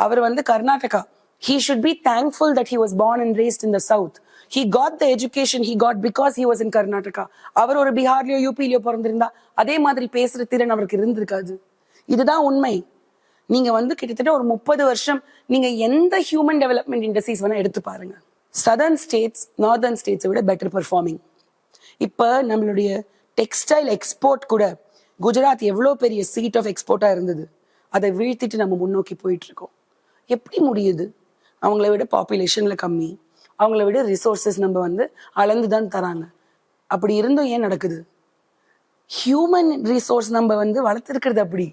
அவர் வந்து Karnataka. He should be thankful that he was born and raised in the south. He got the education he got because he was in Karnataka. அவர் ஒரு பீகார்லயோ யூபிலயோ பிறந்திருந்தா அதே மாதிரி பேசுற திறன் அவருக்கு இருந்திருக்காது. இதுதான் உண்மை. நீங்க வந்து கிட்டத்தட்ட ஒரு 30 வருஷம் நீங்க எந்த ஹியூமன் டெவலப்மெண்ட் இண்டஸ்ட்ரீஸ் வேணா எடுத்து பாருங்க. சதர்ன் ஸ்டேட்ஸ் நார்தர்ன் ஸ்டேட்ஸை விட பெட்டர் பெர்ஃபார்மிங். இப்ப நம்மளுடைய டெக்ஸ்டைல் எக்ஸ்போர்ட் கூட குஜராத் எவ்வளோ பெரிய சீட் ஆஃப் எக்ஸ்போர்ட்டா இருந்தது, அதை வீழ்த்திட்டு நம்ம முன்னோக்கி போயிட்டு இருக்கோம். எப்படி முடியுது? அவங்கள விட பாப்புலேஷன்ல கம்மி, அவங்கள விட ரிசோர்சஸ் நம்ம வந்து அளந்துதான் தராங்க. அப்படி இருந்தும் ஏன் நடக்குது? ஹியூமன் ரிசோர்ஸ் நம்ம வந்து வளர்த்துருக்கிறது அப்படி,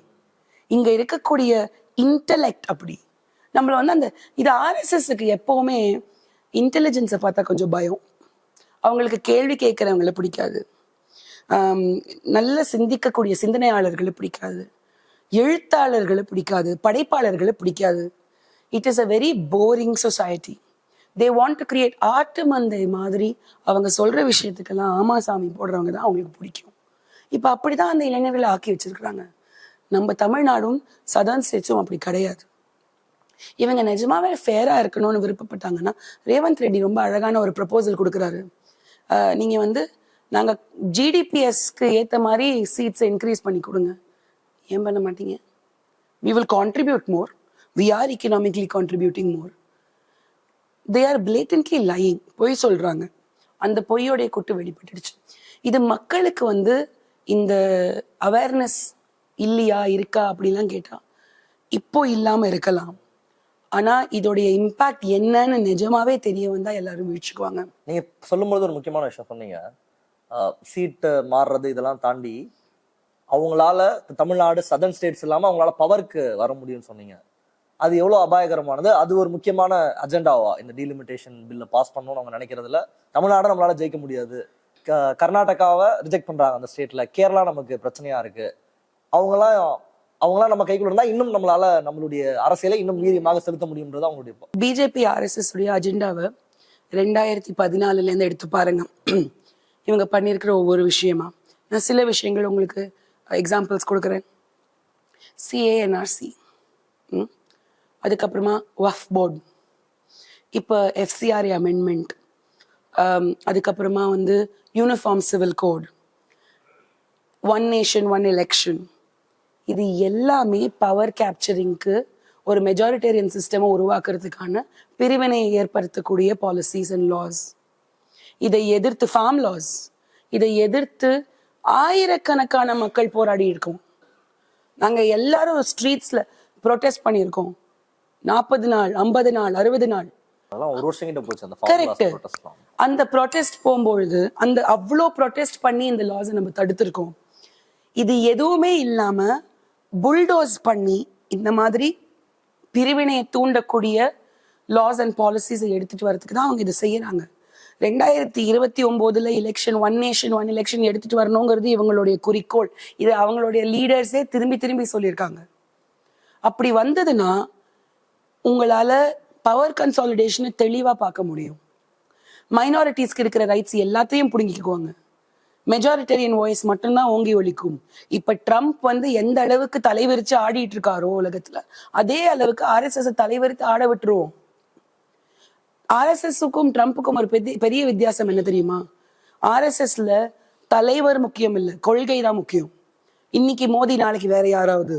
இங்க இருக்கக்கூடிய இன்டலெக்ட் அப்படி. நம்மள வந்து அந்த இது ஆர்எஸ்எஸ்க்கு எப்பவுமே இன்டெலிஜென்ஸை பார்த்தா கொஞ்சம் பயம். அவங்களுக்கு கேள்வி கேட்கிறவங்களை பிடிக்காது, நல்ல சிந்திக்கக்கூடிய சிந்தனையாளர்களை பிடிக்காது, எழுத்தாளர்களை பிடிக்காது, படைப்பாளர்களை பிடிக்காது. It is a very boring society. They want to create art மந்தை மாதிரி அவங்க சொல்ற விஷயத்துக்கெல்லாம் ஆமாசாமி போடுறவங்க தான் அவங்களுக்கு பிடிக்கும். இப்போ அப்படிதான் அந்த இளைஞர்களை ஆக்கி வச்சிருக்கிறாங்க. நம்ம தமிழ்நாடும் சதர்ன் ஸ்டேட்ஸும் அப்படி கிடையாது. இவங்க நிஜமாவே ஃபேரா இருக்கணும்னு விருப்பப்பட்டாங்கன்னா ரேவந்த் ரெட்டி ரொம்ப அழகான ஒரு ப்ரப்போசல் கொடுக்குறாரு. நீங்க வந்து நாங்க ஜிடிபிஎஸ்க்கு ஏத்த மாதிரி சீட்ஸை இன்க்ரீஸ் பண்ணி கொடுங்க. ஏன் பண்ண மாட்டீங்க? we will contribute more, we are economically contributing more. they are blatantly lying. பொய் சொல்றாங்க. அந்த பொய்யோடைய குட்டு வெளிப்பட்டுடுச்சு. இது மக்களுக்கு வந்து இந்த அவேர்னஸ் இல்லையா இருக்கா அப்படிலாம் கேட்டா இப்போ இல்லாம இருக்கலாம். ஆனா இதோடைய இம்பாக்ட் என்னன்னு நிஜமாவே தெரிய வந்தா எல்லாரும் வீழ்ச்சிக்குவாங்க. நீங்க சொல்லும்போது ஒரு முக்கியமான விஷயம் சொன்னீங்க. சீட்டு மாறுறது இதெல்லாம் தாண்டி அவங்களால தமிழ்நாடு சதர்ன் ஸ்டேட்ஸ் இல்லாம அவங்களால பவருக்கு வர முடியும்னு சொன்னீங்க. அது எவ்வளவு அபாயகரமானது. அது ஒரு முக்கியமான அஜெண்டாவா இந்த டீலிமிட்டேஷன் பில்ல பாஸ் பண்ணணும்னு அவங்க நினைக்கிறதுல? தமிழ்நாடு நம்மளால ஜெயிக்க முடியாது, கர்நாடகாவை ரிஜெக்ட் பண்றாங்க அந்த ஸ்டேட்ல, கேரளா நமக்கு பிரச்சனையா இருக்கு, அவங்களாம் நம்ம கைக்குள்ள இருந்தா இன்னும் நம்மளால நம்மளுடைய அரசியலை இன்னும் வீரியமாக செலுத்த முடியும்ன்றது அவங்களுடைய. பிஜேபி ஆர்எஸ்எஸ் உடைய அஜெண்டாவை 2014 இருந்து எடுத்து பாருங்க. இவங்க பண்ணியிருக்கிற ஒவ்வொரு விஷயமா நான் சில விஷயங்கள் உங்களுக்கு எக்ஸாம்பிள்ஸ் கொடுக்குறேன். சிஏஎன்ஆர்சி, அதுக்கப்புறமா வஃப் போர்டு, இப்போ எஃப்சிஆர்ஏ அமெண்ட்மெண்ட், அதுக்கப்புறமா வந்து uniform civil code, one nation one election. இது எல்லாமே பவர் கேப்சரிங்க்கு ஒரு மெஜாரிட்டேரியன் சிஸ்டமை உருவாக்குறதுக்கான பிரிவினையை ஏற்படுத்தக்கூடிய பாலிசிஸ் அண்ட் லாஸ். இதை எதிர்த்து ஃபார்ம் லாஸ், இதை எதிர்த்து ஆயிரக்கணக்கான மக்கள் போராடி இருக்கோம். நாங்க எல்லாரும் ஸ்ட்ரீட்ஸ்ல ப்ரொடெஸ்ட் பண்ணியிருக்கோம். 40 நாள், 50 நாள், 60 நாள். கரெக்ட். அந்த ப்ரொடெஸ்ட் போகும்பொழுது அந்த அவ்வளோ ப்ரொடெஸ்ட் பண்ணி இந்த லாஸை நம்ம தடுத்திருக்கோம். இது எதுவுமே இல்லாம புல்டோஸ் பண்ணி இந்த மாதிரி பிரிவினையை தூண்டக்கூடிய லாஸ் அண்ட் பாலிசிஸை எடுத்துட்டு வரதுக்கு தான் அவங்க இதை செய்யறாங்க. 2029 election, one nation one election எடுத்துட்டு வரணுங்கிறது இவங்களுடைய குறிக்கோள். இது அவங்களுடைய லீடர்ஸே திரும்பி திரும்பி சொல்லியிருக்காங்க. அப்படி வந்ததுன்னா உங்களால பவர் கன்சாலிடேஷனை தெளிவா பார்க்க முடியும். மைனாரிட்டிஸ்க்கு இருக்கிற ரைட்ஸ் எல்லாத்தையும் புடுங்கிக்குவாங்க. மெஜாரிட்டரியன் வாய்ஸ் மட்டும்தான் ஓங்கி ஒலிக்கும். இப்ப ட்ரம்ப் வந்து எந்த அளவுக்கு தலைவிரிச்சு ஆடிட்டு இருக்காரோ உலகத்துல, அதே அளவுக்கு RSS தலைவிரித்து ஆட விட்டுருவோம். RSSக்கும் ட்ரம்ப்புக்கும் ஒரு பெரிய வித்தியாசம் என்ன தெரியுமா? RSSல தலைவர் முக்கியம் இல்லை, கொள்கை தான் முக்கியம். இன்னைக்கு மோடி, நாளைக்கு வேற யாராவது,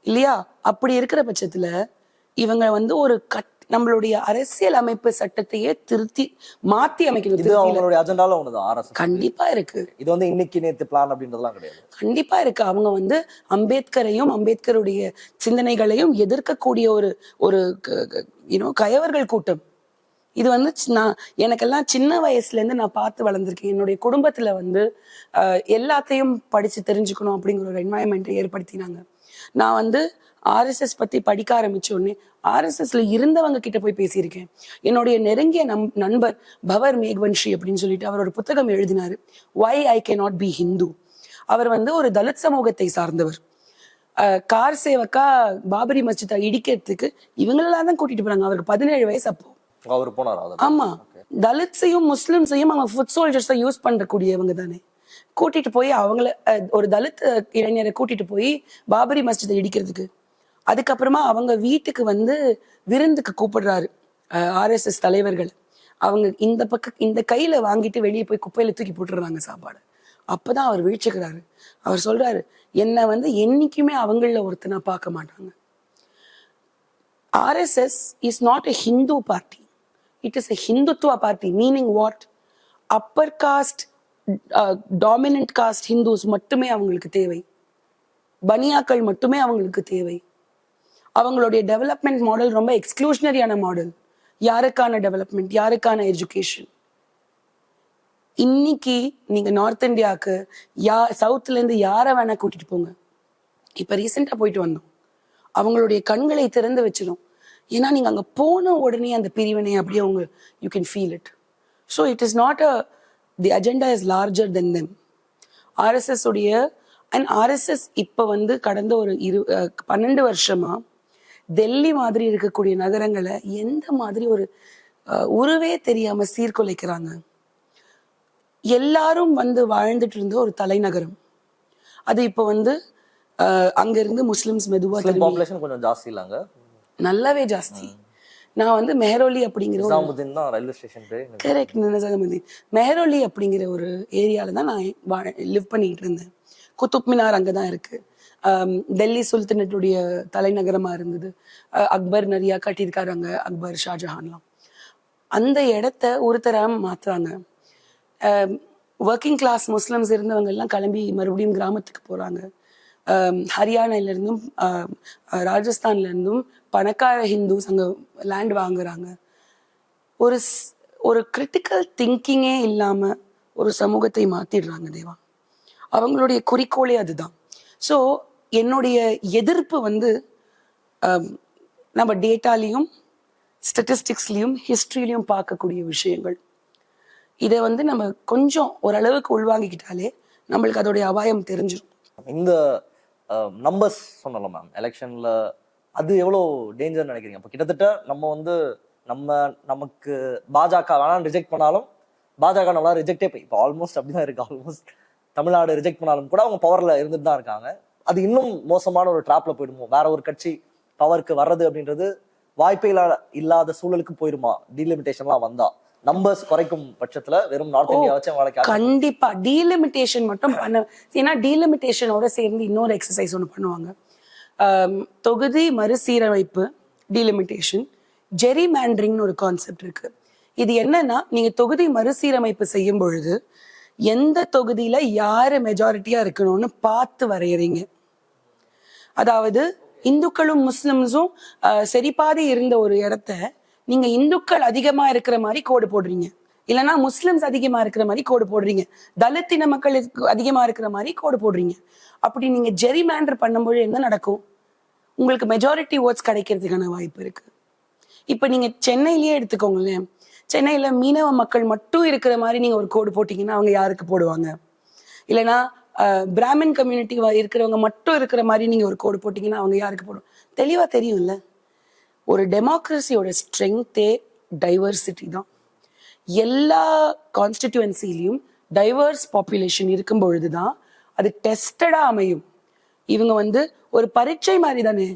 இல்லையா? அப்படி இருக்கிற பட்சத்துல இவங்க வந்து ஒரு நம்மளுடைய அரசியல் அமைப்பு சட்டத்தையே மாத்தி அமைக்கணும். இது அவங்களுடைய அஜெண்டால ஒண்ணுதான் RSS. கண்டிப்பா இருக்கு. இது வந்து இன்னைக்கு நேத்து பிளான் அப்படின்றதெல்லாம் கிடையாது. கண்டிப்பா இருக்கு. அவங்க வந்து அம்பேத்கரையும் அம்பேத்கருடைய சிந்தனைகளையும் எதிர்க்கக்கூடிய ஒரு கயவர்கள் கூட்டம். இது வந்து எனக்கெல்லாம் சின்ன வயசுல இருந்து நான் பார்த்து வளர்ந்துருக்கேன். என்னுடைய குடும்பத்துல வந்து எல்லாத்தையும் படிச்சு தெரிஞ்சுக்கணும் அப்படிங்கிற ஒரு என்வாயன்மெண்ட்டை ஏற்படுத்தினாங்க. நான் வந்து RSS பத்தி படிக்க ஆரம்பிச்ச உடனே RSSல இருந்தவங்க கிட்ட போய் பேசியிருக்கேன். என்னுடைய நெருங்கிய நண்பர் பவர் மேக்வன்ஷி அப்படின்னு சொல்லிட்டு அவர் ஒரு புத்தகம் எழுதினாரு, Why I Cannot Be Hindu. அவர் வந்து ஒரு தலித் சமூகத்தை சார்ந்தவர். கார் சேவக்கா பாபரி மஸ்ஜிதை இடிக்கிறதுக்கு இவங்களெல்லாம் தான் கூட்டிட்டு போறாங்க. அவருக்கு 17 வயசு அப்போ அவர் போனார். ஆமா, தலித்ஸையும் முஸ்லிம்ஸையும் அவங்க ஃபுட் சோல்ஜர்ஸை யூஸ் பண்ணக்கூடியவங்க தானே. கூட்டிட்டு போய் அவங்கள ஒரு தலித் இளைஞரை கூட்டிட்டு போய் பாபரி மஸ்ஜிதை இடிக்கிறதுக்கு, அதுக்கப்புறமா அவங்க வீட்டுக்கு வந்து விருந்துக்கு கூப்பிடுறாரு RSS தலைவர்கள். அவங்க இந்த கையில வாங்கிட்டு வெளியே போய் குப்பையில தூக்கி போட்டுடுறாங்க சாப்பாடு. அப்பதான் அவர் வீழ்ச்சிக்கிறாரு. அவர் சொல்றாரு, என்னை வந்து என்னைக்குமே அவங்கள ஒருத்தனா பார்க்க மாட்டாங்க. RSS is not a Hindu party. It is a Hindutva party. Meaning what? Upper caste, dominant caste Hindus மட்டுமே அவங்களுக்கு தேவை. பனியாக்கள் மட்டுமே அவங்களுக்கு தேவை. அவங்களுடைய டெவலப்மெண்ட் மாடல் ரொம்ப எக்ஸ்க்ளூஷனரியான மாடல். யாருக்கான டெவலப்மெண்ட், யாருக்கான எஜுகேஷன்? இன்னைக்கு நீங்க நார்த் இந்தியாவுக்கு சவுத்துல இருந்து யாரை வேணா கூட்டிட்டு போங்க. இப்ப ரீசெண்டா போயிட்டு வந்தோம். அவங்களுடைய கண்களை திறந்து வச்சிடும். ஏன்னா நீங்க அங்க போன உடனே அந்த பிரிவினை அப்படியே அவங்க you can feel it. So it is not the agenda is larger than them. RSS உடைய அண்ட் RSS இப்ப வந்து கடந்த ஒரு 12 வருஷமா டெல்லி மாதிரி இருக்கக்கூடிய நகரங்களை எந்த மாதிரி ஒரு உருவே தெரியாம சீர்குலைக்கிறாங்க. எல்லாரும் வந்து வாழ்ந்துட்டு இருந்த ஒரு தலைநகரம் அது இப்ப வந்து அங்க இருந்து முஸ்லிம்ஸ் மெதுவா கொஞ்சம் ஜாஸ்தி இல்லங்க, நல்லாவே ஜாஸ்தி. நான் வந்து மெஹரோலி அப்படிங்கிற மெஹரோலி அப்படிங்கிற ஒரு ஏரியால தான் நான் லிவ் பண்ணிட்டு இருந்தேன். குத்துப் மினார் அங்கதான் இருக்கு. டெல்லி சுல்தானத்துடைய தலைநகரமா இருந்தது. அக்பர் நிறைய கட்டியிருக்காரு அங்க, அக்பர், ஷாஜஹான்லாம். அந்த இடத்த ஒருத்தராக மாத்துறாங்க. ஒர்க்கிங் கிளாஸ் முஸ்லிம்ஸ் இருந்தவங்க எல்லாம் கிளம்பி மறுபடியும் கிராமத்துக்கு போறாங்க. ஹரியானால இருந்தும் ராஜஸ்தான்ல இருந்தும் பணக்கார ஹிந்துஸ் அங்க லேண்ட் வாங்குறாங்க. ஒரு கிரிட்டிக்கல் திங்கிங்கே இல்லாம ஒரு சமூகத்தை மாத்திடுறாங்க தேவா. அவங்களுடைய குறிக்கோளே அதுதான். ஸோ என்னுடைய எதிர்ப்பு வந்து நம்ம டேட்டாலையும் ஸ்டட்டிஸ்டிக்ஸ்லையும் ஹிஸ்ட்ரியிலையும் பார்க்கக்கூடிய விஷயங்கள். இதை வந்து நம்ம கொஞ்சம் ஓரளவுக்கு உள்வாங்கிக்கிட்டாலே நம்மளுக்கு அதோடைய அபாயம் தெரிஞ்சிடும். இந்த நம்பர்ஸ் சொன்னோம்ல மேம், எலெக்ஷன்ல அது எவ்வளோ டேஞ்சர் நினைக்கிறீங்க? இப்போ கிட்டத்தட்ட நம்ம வந்து நமக்கு பாஜக வேணாலும் ரிஜெக்ட் பண்ணாலும் பாஜக நம்மளால ரிஜெக்டே போய் இப்போ ஆல்மோஸ்ட் அப்படிதான் இருக்கு. ஆல்மோஸ்ட் தமிழ்நாடு ரிஜெக்ட் பண்ணாலும் கூட அவங்க பவர்ல இருந்துட்டு தான் இருக்காங்க. அது இன்னும் மோசமான ஒரு ட்ராப்ல போயிடுமோ? வேற ஒரு கட்சி பவருக்கு வர்றது அப்படின்றது வாய்ப்பே இல்லாத சூழலுக்கு போயிடுமா டீலிமிட்டேஷன்லாம் வந்தா? நம்பர்ஸ் குறைக்கும் பட்சத்துல வெறும் நார்த் இந்தியா வச்சு கண்டிப்பா டீலிமிட்டேஷன் மட்டும் பண்ண. ஏன்னா டீலிமிட்டேஷனோட சேர்ந்து இன்னொரு எக்ஸசைஸ் ஒன்று பண்ணுவாங்க. தொகுதி மறுசீரமைப்பு, டீலிமிட்டேஷன், ஜெரிமேண்டரிங்னு ஒரு கான்செப்ட் இருக்கு. இது என்னன்னா, நீங்க தொகுதி மறுசீரமைப்பு செய்யும் பொழுது எந்த தொகுதியில யாரு மெஜாரிட்டியா இருக்கணும்னு பார்த்து வரையறீங்க. அதாவது இந்துக்களும் முஸ்லிம்ஸும் சரிபாதி இருந்த ஒரு இடத்த நீங்க இந்துக்கள் அதிகமா இருக்கிற மாதிரி கோடு போடுறீங்க, இல்லைன்னா முஸ்லிம்ஸ் அதிகமா இருக்கிற மாதிரி கோடு போடுறீங்க, தலித்தின மக்கள் அதிகமா இருக்கிற மாதிரி கோடு போடுறீங்க. அப்படி நீங்க ஜெரிமேண்டர் பண்ணும்போது என்ன நடக்கும்? உங்களுக்கு மெஜாரிட்டி ஓட்ஸ் கிடைக்கிறதுக்கான வாய்ப்பு இருக்கு. இப்ப நீங்க சென்னையிலேயே எடுத்துக்கோங்களேன். சென்னையில மீனவ மக்கள் மட்டும் இருக்கிற மாதிரி நீங்க ஒரு கோடு போட்டீங்கன்னா அவங்க யாருக்கு போடுவாங்க? இல்லைன்னா பிராமின் கம்யூனிட்டி இருக்கிறவங்க மட்டும் இருக்கிற மாதிரி நீங்க ஒரு கோடு போட்டீங்கன்னா அவங்க யாருக்கு போடுவாங்க? தெளிவா தெரியும்ல. ஒரு டெமோக்ரஸியோட ஸ்ட்ரென்த்தே டைவர்சிட்டி தான். எல்லா கான்ஸ்டிடியூவன்சிலையும் டைவர்ஸ் பாப்புலேஷன் இருக்கும் பொழுதுதான் அது டெஸ்டடா அமையும். இவங்க வந்து ஒரு பரீட்சை மாதிரி தானே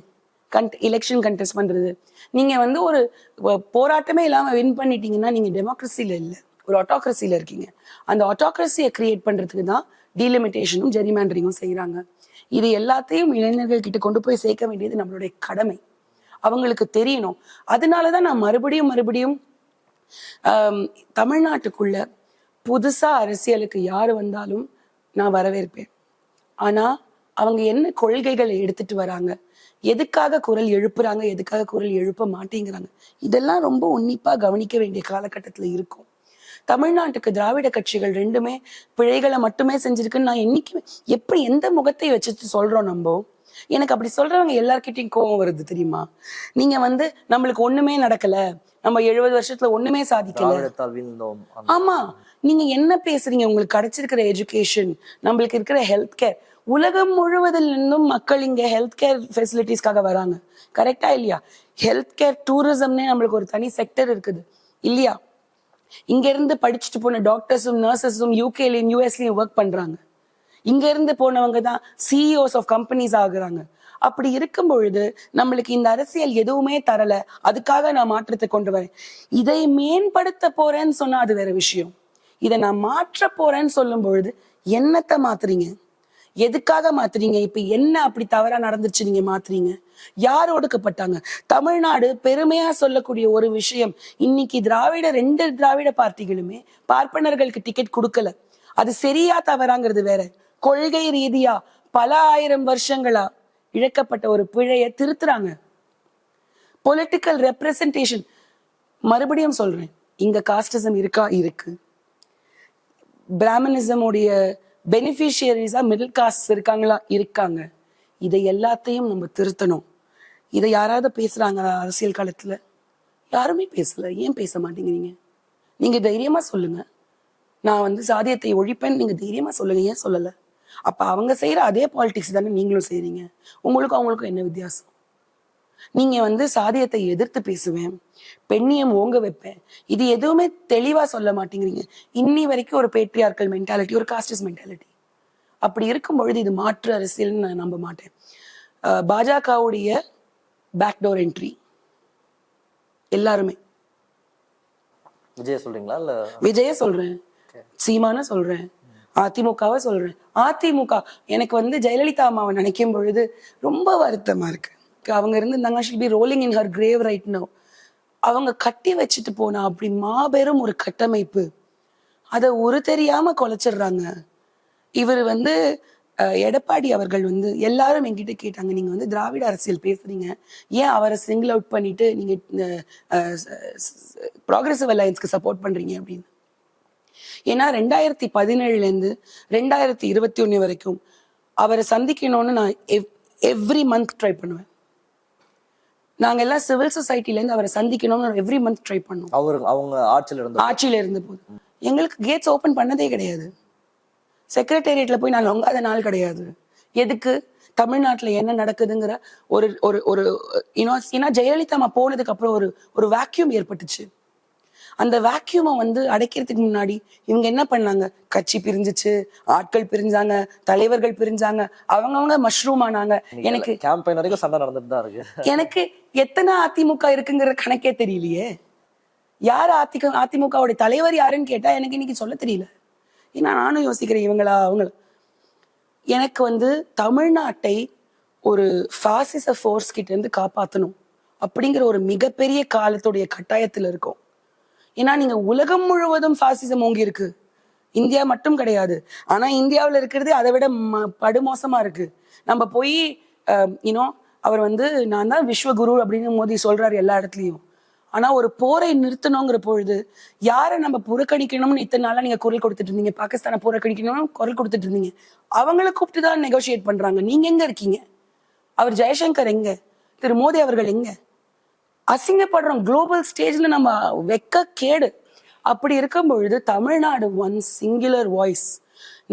எலெக்ஷன் கண்டெஸ்ட் பண்றது. நீங்க வந்து ஒரு போராட்டமே இல்லாம வின் பண்ணிட்டீங்கன்னா நீங்க டெமோக்ரஸில இல்ல, ஒரு ஆட்டோக்ரஸில இருக்கீங்க. அந்த ஆட்டோக்ரஸியை கிரியேட் பண்றதுக்கு தான் டீலிமிட்டேஷனும் ஜெரிமாண்டரிங்கும் செய்யறாங்க. இது எல்லாத்தையும் இளைஞர்கள் கிட்ட கொண்டு போய் சேர்க்க வேண்டியது நம்மளுடைய கடமை. அவங்களுக்கு தெரியணும். அதனாலதான் நான் மறுபடியும் தமிழ்நாட்டுக்குள்ள புதுசா அரசியலுக்கு யாரு வந்தாலும் நான் வரவேற்பேன். ஆனா அவங்க என்ன கொள்கைகளை எடுத்துட்டு வராங்க, எதுக்காக குரல் எழுப்புறாங்க, எதுக்காக குரல் எழுப்ப மாட்டேங்கிறாங்க, இதெல்லாம் ரொம்ப உன்னிப்பா கவனிக்க வேண்டிய காலகட்டத்துல இருக்கும். தமிழ்நாட்டுக்கு திராவிட கட்சிகள் ரெண்டுமே பிழைகளை மட்டுமே செஞ்சிருக்குன்னு நான் என்னைக்குமே எப்படி எந்த முகத்தை வச்சுட்டு சொல்றோம் நம்ம? எனக்கு அப்படி சொல்றவங்க எல்லார்கிட்டையும் கோபம் வருது தெரியுமா? நீங்க வந்து நம்மளுக்கு ஒண்ணுமே நடக்கல, நம்ம 70 வருஷத்துல ஒண்ணுமே சாதிக்கல. ஆமா, நீங்க என்ன பேசுறீங்க? உங்களுக்கு கிடைச்சிருக்கிற எஜுகேஷன், நம்மளுக்கு இருக்கிற ஹெல்த் கேர், உலகம் முழுவதில் இருந்தும் மக்கள் இங்க ஹெல்த் கேர் ஃபெசிலிட்டிஸ்க்காக வராங்க. கரெக்டா இல்லையா? ஹெல்த் கேர் டூரிசம்னே நம்மளுக்கு ஒரு தனி செக்டர் இருக்குது இல்லையா? இங்க இருந்து படிச்சுட்டு போன டாக்டர்ஸும் நர்சஸும் யூகேலயும் யூஎஸ்லயும் ஒர்க் பண்றாங்க. இங்க இருந்து போனவங்க தான் சிஇஓஸ் ஆஃப் கம்பெனிஸ் ஆகுறாங்க. அப்படி இருக்கும் பொழுது நம்மளுக்கு இந்த அரசியல் எதுவுமே தரல, அதுக்காக நான் மாற்றத்தை கொண்டு வரேன். இதை மேம்படுத்த போறேன்னு சொன்னா அது வேற விஷயம். இதை நான் மாற்ற போறேன்னு சொல்லும் பொழுது என்னத்தை மாத்துறீங்க? எதுக்காக மாத்துறீங்க? இப்ப என்ன அப்படி தவறா நடந்துச்சு நீங்க மாத்துறீங்க? யார் ஒடுக்கப்பட்டாங்க? தமிழ்நாடு பெருமையா சொல்லக்கூடிய ஒரு விஷயம், இன்னைக்கு ரெண்டு திராவிட பார்ட்டிகளுமே பார்ப்பனர்களுக்கு டிக்கெட் கொடுக்கல. அது சரியா தவறாங்கிறது வேற. கொள்கை ரீதியா பல ஆயிரம் வருஷங்களா இழக்கப்பட்ட ஒரு பிழைய திருத்துறாங்க. பொலிட்டிக்கல் ரெப்ரசன்டேஷன், மறுபடியும் சொல்றேன், இங்க காஸ்டிசம் இருக்கா? இருக்கு. பிராமணிசம் உடைய பெனிஃபிஷியரிஸா மிடில் காஸ்ட் இருக்காங்களா? இருக்காங்க. இதை எல்லாத்தையும் நம்ம திருத்தணும். இதை யாராவது பேசுறாங்களா அரசியல் காலத்துல? யாருமே பேசல. ஏன் பேச மாட்டேங்கிறீங்க? நீங்க தைரியமா சொல்லுங்க, நான் வந்து சாதியத்தை ஒழிப்பேன், நீங்க தைரியமா சொல்லுங்க. ஏன் சொல்லல? அப்ப அவங்க செய்யற அதே பாலிடிக்ஸ் தானே நீங்களும் செய்றீங்க. உங்களுக்கும் அவங்களுக்கும் என்ன வித்தியாசம்? நீங்க வந்து சாதியத்தை எதிர்த்து பேசுவேன், பெண்ணியம் ஓங்க வைப்பேன், இது எதுவுமே தெளிவா சொல்ல மாட்டேங்கிறீங்க. இன்னி வரைக்கும் ஒரு பேட்ரியார்கல் மென்டாலிட்டி, ஒரு காஸ்டிஸ் மென்டாலிட்டி. அப்படி இருக்கும் பொழுது இது மாற்று அரசியல்னு நான் நம்ப மாட்டேன். பாஜகவுடைய பேக்டோர் என்ட்ரி எல்லாருமே. விஜய சொல்றீங்களா? இல்ல விஜய சொல்றேன், சீமான சொல்றேன், அதிமுகவை சொல்றேன். அதிமுக எனக்கு வந்து ஜெயலலிதா அம்மாவை நினைக்கும் பொழுது ரொம்ப வருத்தமா இருக்கு. அவங்க இருந்திருந்தாங்க, she'll be rolling in her grave right now. அவங்க கட்டி வச்சுட்டு போனா அப்படி மாபெரும் ஒரு கட்டமைப்பு, அதை ஒரு தெரியாம குலைச்சிடுறாங்க. இவர் வந்து எடப்பாடி அவர்கள் வந்து எல்லாரும் என்கிட்ட கேட்டாங்க, நீங்க வந்து திராவிட அரசியல் பேசுறீங்க, ஏன் அவரை சிங்கிள் அவுட் பண்ணிட்டு நீங்க ப்ராக்ரெசிவ் அலையன்ஸ்க்கு சப்போர்ட் பண்றீங்க அப்படின்னு. ஏன்னா 2017 இருந்து 2021 வரைக்கும் அவரை சந்திக்கணும்னு நான் எவ்ரி மந்த் ட்ரை பண்ணுவேன். நாங்க எல்லாம் சிவில் சொசைட்டில இருந்து அவரை சந்திக்கணும்னு எவ்ரி மந்த் ட்ரை பண்ணோம். அவங்க ஆட்சியில இருந்த போது எங்களுக்கு கேட்ஸ் ஓபன் பண்ணதே கிடையாது. செக்ரட்டேரியட்ல போய் நான் லொங்காத நாள் கிடையாது. எதுக்கு? தமிழ்நாட்டுல என்ன நடக்குதுங்கிற ஒரு ஒரு ஒரு ஏன்னா ஜெயலலிதா அம்மா போனதுக்கு அப்புறம் ஒரு வேக்யூம் ஏற்பட்டுச்சு. அந்த வேக்யூமை வந்து அடைக்கிறதுக்கு முன்னாடி இவங்க என்ன பண்ணாங்க? கட்சி பிரிஞ்சிச்சு, ஆட்கள் பிரிஞ்சாங்க, தலைவர்கள் பிரிஞ்சாங்க, அவங்கவங்க மஷ்ரூம் ஆனாங்க. எனக்கு கேம்பெயின் வரைக்கும் சண்டை நடந்துட்டு தான் இருக்கு. எனக்கு எத்தனை அதிமுக இருக்குங்கிற கணக்கே தெரியலையே. யார் அதிமுகவுடைய தலைவர் யாருன்னு கேட்டா எனக்கு இன்னைக்கு சொல்ல தெரியல. ஏன்னா நானும் யோசிக்கிறேன், இவங்களா அவங்கள. எனக்கு வந்து தமிழ்நாட்டை ஒரு பாசிச ஃபோர்ஸ் கிட்ட இருந்து காப்பாற்றணும் அப்படிங்கிற ஒரு மிகப்பெரிய காலத்துடைய கட்டாயத்துல இருக்கும். ஏன்னா நீங்க உலகம் முழுவதும் பாசிசம் ஓங்கி இருக்கு, இந்தியா மட்டும் கிடையாது. ஆனா இந்தியாவில் இருக்கிறது அதை விட படுமோசமா இருக்கு. நம்ம போய் அவர் வந்து நான் தான் விஸ்வகுரு அப்படின்னு மோடி சொல்றாரு எல்லா இடத்துலயும். ஆனா ஒரு போரை நிறுத்தணுங்கிற பொழுது யாரை நம்ம புறக்கணிக்கணும்னு இத்தனை நாளா நீங்க குரல் கொடுத்துட்டு இருந்தீங்க. பாகிஸ்தானை புறக்கணிக்கணும்னு குரல் கொடுத்துட்டு இருந்தீங்க. அவங்களை கூப்பிட்டு தான் நெகோசியேட் பண்றாங்க. நீங்க எங்க இருக்கீங்க? அவர் ஜெயசங்கர் எங்க? திரு மோடி அவர்கள் எங்க? அசிங்கப்படுறோம். குளோபல் ஸ்டேஜ்ல நம்ம வெக்க கேடு. அப்படி இருக்கும் பொழுது தமிழ்நாடு ஒன் சிங்குலர் வாய்ஸ்.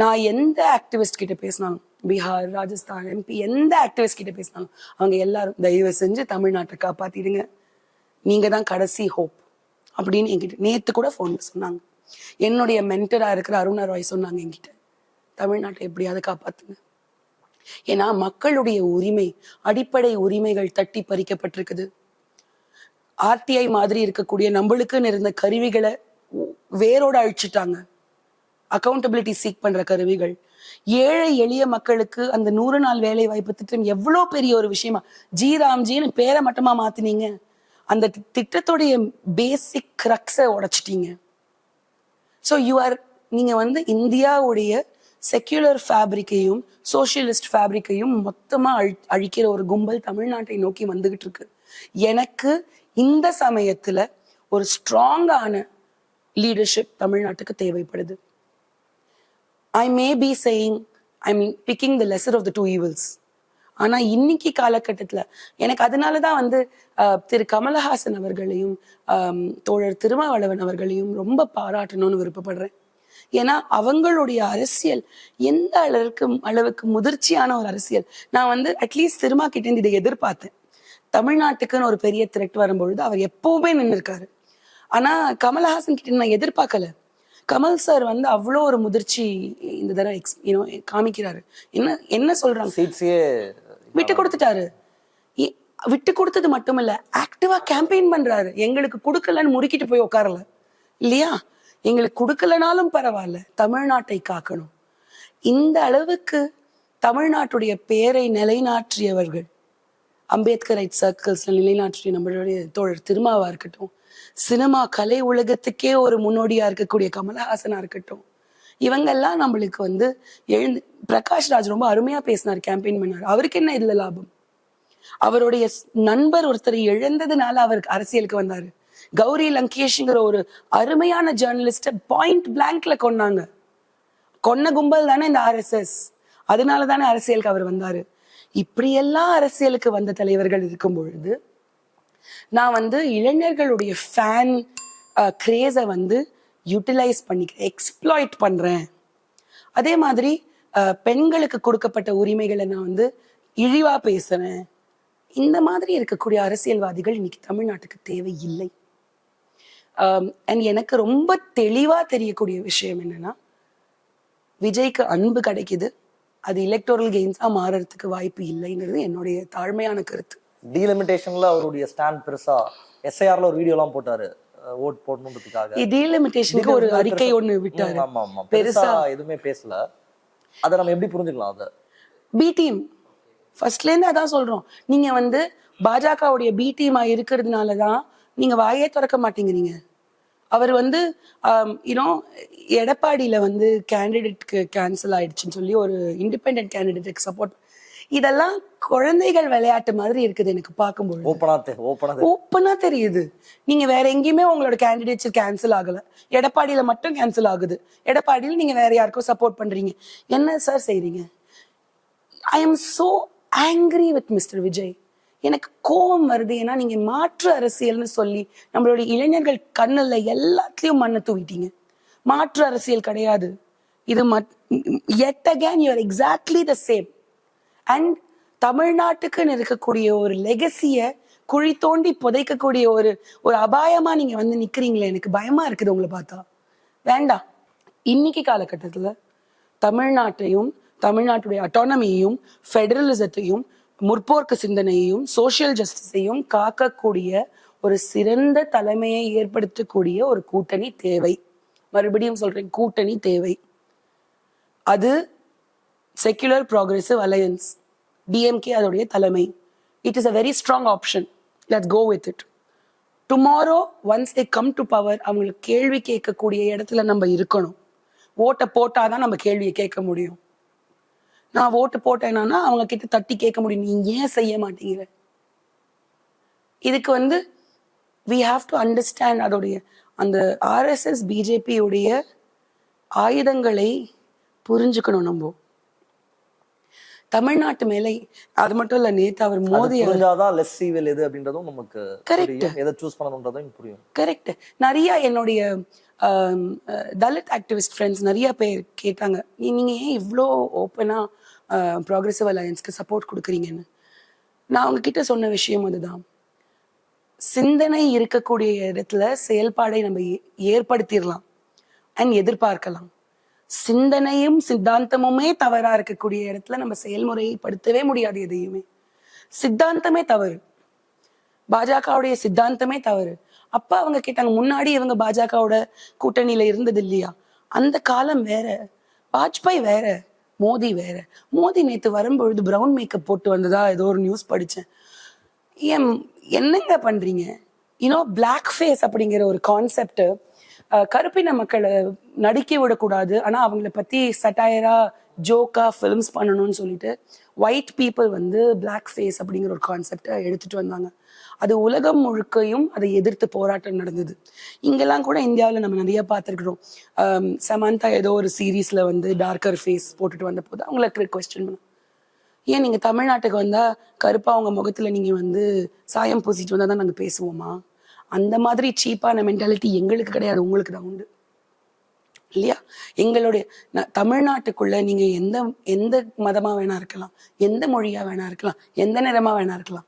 நான் எந்த ஆக்டிவிஸ்ட் கிட்ட பேசினாலும், பீகார், ராஜஸ்தான் MP, எந்த ஆக்டிவிஸ்ட் கிட்ட பேசினாலும் அவங்க எல்லாரும் தயவு செஞ்சு தமிழ்நாட்டை காப்பாத்திடுங்க, நீங்க தான் கடைசி ஹோப் அப்படின்னு என்கிட்ட நேத்து கூட ஃபோன்ல சொன்னாங்க. என்னுடைய மென்டரா இருக்கிற அருணா ராய் சொன்னாங்க என்கிட்ட, தமிழ்நாட்டை எப்படியாவது காப்பாத்துங்க. ஏன்னா மக்களுடைய உரிமை, அடிப்படை உரிமைகள் தட்டி பறிக்கப்பட்டிருக்குது. RTI மாதிரி இருக்கக்கூடிய நம்மளுக்குன்னு இருந்த கருவிகளை வேரோட அழிச்சிட்டாங்க. அக்கௌண்டபிலிட்டி சீக் பண்ற கருவிகள். ஏழை எளிய மக்களுக்கு அந்த 100 நாள் வேலை வாய்ப்பு திட்டம் எவ்வளோ பெரிய ஒரு விஷயமா, ராம்ஜின்னு பேரை மட்டுமா மாத்தினீங்க, அந்த திட்டத்துடைய பேசிக் கிரக்ஸை உடைச்சிட்டீங்க. ஸோ நீங்க வந்து இந்தியாவுடைய செக்யூலர் ஃபேப்ரிக்கையும் சோசியலிஸ்ட் ஃபேப்ரிக்கையும் மொத்தமா அழிக்கிற ஒரு கும்பல் தமிழ்நாட்டை நோக்கி வந்துகிட்டு இருக்கு. எனக்கு இந்த சமயத்துல ஒரு ஸ்ட்ராங்கான லீடர்ஷிப் தமிழ்நாட்டுக்கு தேவைப்படுது. I may be saying I'm picking the lesser of the two evils. ஆனா இன்னைக்கு காலகட்டத்துல எனக்கு அதனாலதான் வந்து திரு கமலஹாசன் அவர்களையும் தோழர் திருமாவளவன் அவர்களையும் ரொம்ப பாராட்டணும்னு விருப்பப்படுறேன். ஏன்னா அவங்களுடைய அரசியல் எந்த அளவுக்கு முதிர்ச்சியான ஒரு அரசியல். நான் வந்து அட்லீஸ்ட் திருமா கிட்ட இருந்து இதை எதிர்பார்த்தேன். தமிழ்நாட்டுக்குன்னு ஒரு பெரிய த்ரெட் வரும்பொழுது அவர் எப்பவுமே நின்று இருக்காரு. ஆனா கமலஹாசன் கிட்ட நான் எதிர்பார்க்கல. கமல் சார் வந்து அவ்வளோ ஒரு முதிர்ச்சி இந்த தடவை காமிக்கிறாரு. என்ன சொல்றாங்க, விட்டு கொடுத்துட்டாரு. விட்டு கொடுத்தது மட்டும் இல்ல, ஆக்டிவா கேம்பெயின் பண்றாரு. எங்களுக்கு கொடுக்கலன்னு முறுக்கிட்டு போய் உட்காரல இல்லையா, எங்களுக்கு கொடுக்கலனாலும் பரவாயில்ல, தமிழ்நாட்டை காக்கணும். இந்த அளவுக்கு தமிழ்நாட்டுடைய பேரை நிலைநாட்டியவர்கள், அம்பேத்கரைட் சர்க்கிள்ஸ்ல நிலைநாட்டிய நம்மளுடைய தோழர் திருமாவா இருக்கட்டும், சினிமா கலை உலகத்துக்கே ஒரு முன்னோடியா இருக்கக்கூடிய கமலஹாசனா இருக்கட்டும், இவங்கெல்லாம் நம்மளுக்கு வந்து பிரகாஷ் ராஜ் ரொம்ப அருமையா பேசினார், கேம்பெயின் பண்ணார். அவருக்கு என்ன இதுல லாபம்? அவருடைய நண்பர் ஒருத்தர் இழந்ததுனால அவருக்கு அரசியலுக்கு வந்தாரு. கௌரி லங்கேஷ்ங்கிற ஒரு அருமையான ஜேர்னலிஸ்ட பாயிண்ட் பிளாங்க்ல கொன்னாங்க. கொன்ன கும்பல் தானே இந்த RSS. அதனால தானே அரசியலுக்கு அவர் வந்தாரு. இப்படியெல்லாம் அரசியலுக்கு வந்த தலைவர்கள் இருக்கும் பொழுது நான் வந்து இளைஞர்களுடைய ஃபேன் கிரேஸை வந்து யூட்டிலைஸ் பண்ணிக்கிறேன், எக்ஸ்ப்ளாய்ட் பண்றேன். அதே மாதிரி பெண்களுக்கு கொடுக்கப்பட்ட உரிமைகளை நான் வந்து இழிவா பேசுறேன். இந்த மாதிரி இருக்கக்கூடிய அரசியல்வாதிகள் இன்னைக்கு தமிழ்நாட்டுக்கு தேவை இல்லை. அண்ட் எனக்கு ரொம்ப தெளிவா தெரியக்கூடிய விஷயம் என்னன்னா, விஜய்க்கு அன்பு கிடைக்குது, அது எலக்டோரல் கெயின்ஸா மாறறதுக்கு வாய்ப்பு இல்லைங்கிறது என்னுடைய தாழ்மையான கருத்து. டீலிமிட்டேஷன்ல அவருடைய ஸ்டாண்ட் பெருசா, SIRல ஒரு வீடியோலாம் போட்டாரு ஓட் போடணும்ன்றதுக்காக. டீலிமிட்டேஷனுக்கு ஒரு அறிக்கை ஒண்ணு விட்டாரு, ஆமா ஆமா, பெருசா எதுவுமே பேசல. அதை நம்ம எப்படி புரிஞ்சுக்கலாம்? அதை பி டீம் ஃபர்ஸ்ட்ல இருந்து அதான் சொல்றோம். நீங்க வந்து பாஜகவுடைய பி டீமா இருக்கிறதுனாலதான் நீங்க வாயே திறக்க மாட்டேங்கிறீங்க. அவர் வந்து எடப்பாடியில வந்து கேண்டிடேட்க்கு கேன்சல் ஆயிடுச்சுன்னு சொல்லி ஒரு இண்டிபெண்டன்ட் கேண்டிடேட்டுக்கு சப்போர்ட், இதெல்லாம் குழந்தைகள் விளையாட்டு மாதிரி இருக்குது எனக்கு பார்க்கும்போது. ஓப்பனா தெரியுது. நீங்க வேற எங்கேயுமே உங்களோட கேண்டிடேட்ஸ் கேன்சல் ஆகல, எடப்பாடியில மட்டும் கேன்சல் ஆகுது. எடப்பாடியில நீங்க வேற யாருக்கும் சப்போர்ட் பண்றீங்க. என்ன சார் செய்றீங்க? I am so angry with mister Vijay. எனக்கு கோபம் வருது. ஏன்னா நீங்க மாற்று அரசியல்னு சொல்லி நம்மளுடைய இளைஞர்கள் கண்ணுல எல்லாத்துலயும் மண்ணை தூவிட்டீங்க. மாற்று அரசியல் கிடையாது இது. yet again you are exactly the same. And தமிழ்நாட்டுக்குன்னு இருக்கக்கூடிய ஒரு லெகசிய குழி தோண்டி புதைக்கக்கூடிய ஒரு அபாயமா நீங்க வந்து நிக்கிறீங்களே, எனக்கு பயமா இருக்குது உங்களை பார்த்தா. வேண்டாம். இன்னைக்கு காலகட்டத்துல தமிழ்நாட்டையும் தமிழ்நாட்டுடைய அட்டானமியையும் ஃபெடரலிசத்தையும் முற்போக்கு சிந்தனையையும் சோசியல் ஜஸ்டிஸையும் காக்கக்கூடிய ஒரு சிறந்த தலைமையை ஏற்படுத்தக்கூடிய ஒரு கூட்டணி தேவை. மறுபடியும் சொல்றேன், கூட்டணி தேவை. அது செக்யுலர் ப்ராக்ரெசிவ் அலையன்ஸ், DMK அதோடைய தலைமை. It is a very strong option. Let's go with it. Tomorrow once they come to power, அவங்களுக்கு கேள்வி கேட்கக்கூடிய இடத்துல நம்ம இருக்கணும். ஓட்டை போட்டாதான் நம்ம கேள்வியை கேட்க முடியும். நான் ஓட்டு போட்டேன்னா அவங்க கிட்ட தட்டி கேட்க முடியும், நீ ஏன் செய்ய மாட்டேங்கிற. இதுக்கு வந்து we have to understand அதோடைய அந்த RSS BJP உடைய ஆயுதங்களை புரிஞ்சுக்கணும். நம்ம தமிழ்நாட்டு மேலே அது மட்டும் இல்ல, நேத்து அவர் மோடி புரிஞ்சாதான் லெஸ் ஈவில் எது அப்படின்றதும் நமக்கு Correct. புரியும். எதை சூஸ் பண்ணணும்ன்றதும் புரியும். கரெக்ட். நிறைய என்னுடைய தலித் ஆக்டிவிஸ்ட் ஃப்ரெண்ட்ஸ் நிறைய பேர் கேட்டாங்க, நீங்க ஏன் இவ்வளோ ஓப்பனா ப்ராக்ரெசிவ் அலையன்ஸ்க்கு சப்போர்ட் கொடுக்குறீங்கன்னு. நான் அவங்க கிட்ட சொன்ன விஷயம் அதுதான். சிந்தனை இருக்கக்கூடிய இடத்துல செயல்பாடை நம்ம ஏற்படுத்திடலாம் அண்ட் எதிர்பார்க்கலாம். சிந்தனையும் சித்தாந்தமுமே தவறா இருக்கக்கூடிய இடத்துல நம்ம செயல்முறைப்படுத்தவே முடியாது. எதையுமே சித்தாந்தமே தவறு, பாஜகவுடைய சித்தாந்தமே தவறு. அப்ப அவங்க கேட்டாங்க, முன்னாடி இவங்க பாஜகவோட கூட்டணியில இருந்தது இல்லையா? அந்த காலம் வேற, வாஜ்பாய் வேற, மோடி வேற. மோடி நேத்து வரும்பொழுது பிரவுன் மேக்கப் போட்டு வந்ததா ஏதோ ஒரு நியூஸ் படிச்சேன். என்னங்க பண்றீங்க? பிளாக் ஃபேஸ் அப்படிங்கிற ஒரு கான்செப்ட் கருப்பின மக்களை நடிக்க விடக்கூடாது, ஆனா அவங்கள பத்தி சட்டாயரா ஜோக்கா ஃபிலிம்ஸ் பண்ணணும்னு சொல்லிட்டு ஒயிட் பீப்புள் வந்து பிளாக் ஃபேஸ் அப்படிங்கிற ஒரு கான்செப்டை எடுத்துட்டு வந்தாங்க. அது உலகம் முழுக்கையும் அதை எதிர்த்து போராட்டம் நடந்தது. இங்கெல்லாம் கூட இந்தியாவில் நம்ம நிறைய பார்த்துருக்குறோம். சமந்தா ஏதோ ஒரு சீரீஸ்ல வந்து டார்க்கர் ஃபேஸ் போட்டுட்டு வந்த போது அவங்களுக்கு கொஸ்டின் பண்ண, ஏன் நீங்க தமிழ்நாட்டுக்கு வந்தா கருப்பா அவங்க முகத்துல நீங்க வந்து சாயம் பூசிட்டு வந்தா தான் நாங்க பேசுவோமா? அந்த மாதிரி சீப்பான மென்டாலிட்டி எங்களுக்கு கிடையாது, உங்களுக்கு தான் உண்டு இல்லையா? எங்களுடைய தமிழ்நாட்டுக்குள்ள நீங்க எந்த எந்த மதமா வேணா இருக்கலாம், எந்த மொழியா வேணா இருக்கலாம், எந்த நிறமா வேணா இருக்கலாம்,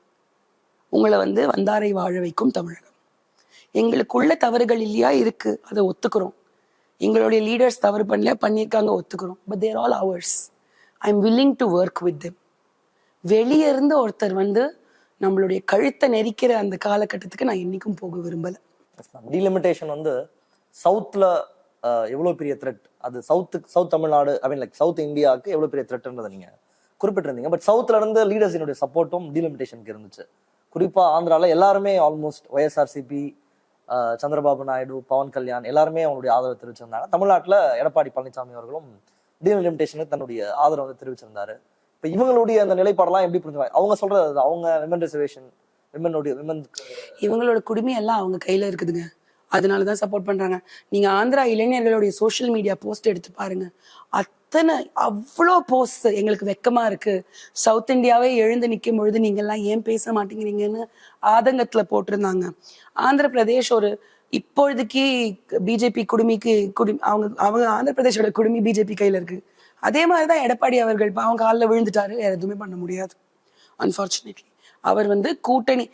உங்களை வந்து வந்தாரை வாழ வைக்கும் தமிழகம். எங்களுக்குள்ள தவறுகள் இல்லையா? இருக்கு, அதை ஒத்துக்கிறோம். எங்களுடைய லீடர்ஸ் தவறு பண்ணல, பண்ணியிருக்காங்க, ஒத்துக்கிறோம். But they're all ours. I am willing to work with them. வெளியே இருந்து ஒருத்தர் வந்து நம்மளுடைய கழுத்தை நெரிக்கிற அந்த காலகட்டத்துக்கு நான் என்னைக்கும் போக விரும்பல. டீலிமிட்டேஷன் வந்து சவுத்ல எவ்வளவு பெரிய த்ரெட், அது சவுத் தமிழ்நாடு ஐ மீன் லைக் சவுத் இந்தியாவுக்கு எவ்வளவு பெரிய த்ரெட்ன்றதை நீங்க குறிப்பிட்டிருந்தீங்க. பட் சவுத்ல இருந்து லீடர்ஸினுடைய சப்போர்ட்டும் டீலிமிட்டேஷனுக்கு இருந்துச்சு. குறிப்பா ஆந்திரால எல்லாருமே ஆல்மோஸ்ட் ஒய்எஸ்ஆர்சிபி, சந்திரபாபு நாயுடு, பவன் கல்யாண் எல்லாருமே அவங்களுடைய ஆதரவு தெரிவிச்சிருந்தாங்க. தமிழ்நாட்டுல எடப்பாடி பழனிசாமி அவர்களும் டீலிமிட்டேஷனுக்கு தன்னுடைய ஆதரவு வந்து தெரிவிச்சிருந்தாரு. இப்ப இவங்களுடைய அந்த நிலைப்பாடெல்லாம் எப்படி புரிஞ்சுவாங்க? அவங்க சொல்றது அவங்க விமன் ரிசர்வேஷன், இவங்களோட குடுமி எல்லாம் அவங்க கையில இருக்குதுங்க, அதனாலதான் சப்போர்ட் பண்றாங்க. நீங்க ஆந்திரா இளைஞர்களுடைய சோசியல் மீடியா போஸ்ட் எடுத்து பாருங்க, அத்தனை அவ்வளோ போஸ்ட் எங்களுக்கு வெக்கமா இருக்கு, சவுத் இந்தியாவே எழுந்து நிற்கும் பொழுது நீங்க எல்லாம் ஏன் பேச மாட்டேங்கிறீங்கன்னு ஆதங்கத்துல போட்டிருந்தாங்க. ஆந்திர பிரதேஷ் ஒரு இப்பொழுதுக்கு பிஜேபி குடுமிக்கு அவங்க ஆந்திர பிரதேஷோட குடுமி பிஜேபி கையில இருக்கு. அதே மாதிரிதான் எடப்பாடி அவர்கள் அவங்க காலில் விழுந்துட்டாரு, வேற எதுவுமே பண்ண முடியாது. அன்பார்ச்சுனேட்லி அவர் வந்து கூட்டணி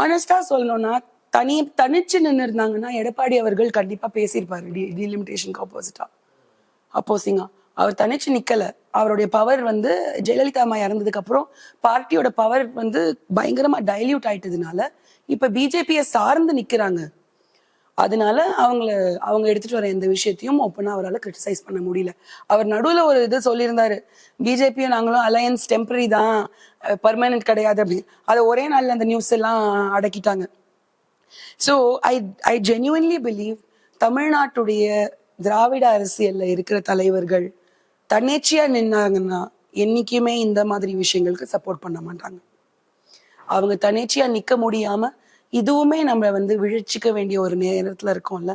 ஆனஸ்டா சொல்லணும்னா தனிச்சு நின்று இருந்தாங்கன்னா எடப்பாடி அவர்கள் கண்டிப்பா பேசியிருப்பாரு டீலிமிட்டேஷனுக்கு அப்போசிங்கா. அவர் தனிச்சு நிக்கல. அவருடைய பவர் வந்து ஜெயலலிதா அம்மா இறந்ததுக்கு அப்புறம் பார்ட்டியோட பவர் வந்து பயங்கரமா டைல்யூட் ஆயிட்டதுனால இப்ப பிஜேபியை சார்ந்து நிக்கிறாங்க. அதனால அவங்க எடுத்துட்டு வர எந்த விஷயத்தையும் ஓப்பனா அவரால் கிரிட்டிசைஸ் பண்ண முடியல. அவர் நடுவுல ஒரு இது சொல்லியிருந்தாரு, பிஜேபியும் நாங்களும் அலையன்ஸ் டெம்பரரி தான், பர்மனன்ட் கிடையாது அப்படின்னு. அதை ஒரே நாள்ல அந்த நியூஸ் எல்லாம் அடக்கிட்டாங்க. ஸோ ஐ ஜென்யூன்லி பிலீவ் தமிழ்நாட்டுடைய திராவிட அரசியல்ல இருக்கிற தலைவர்கள் தன்னிச்சையா நின்னாங்கன்னா என்னைக்குமே இந்த மாதிரி விஷயங்களுக்கு சப்போர்ட் பண்ண மாட்டாங்க. அவங்க தன்னிச்சையா நிக்க முடியாம இதுவுமே நம்ம வந்து விழிச்சிக்க வேண்டிய ஒரு நேரத்துல இருக்கோம்ல,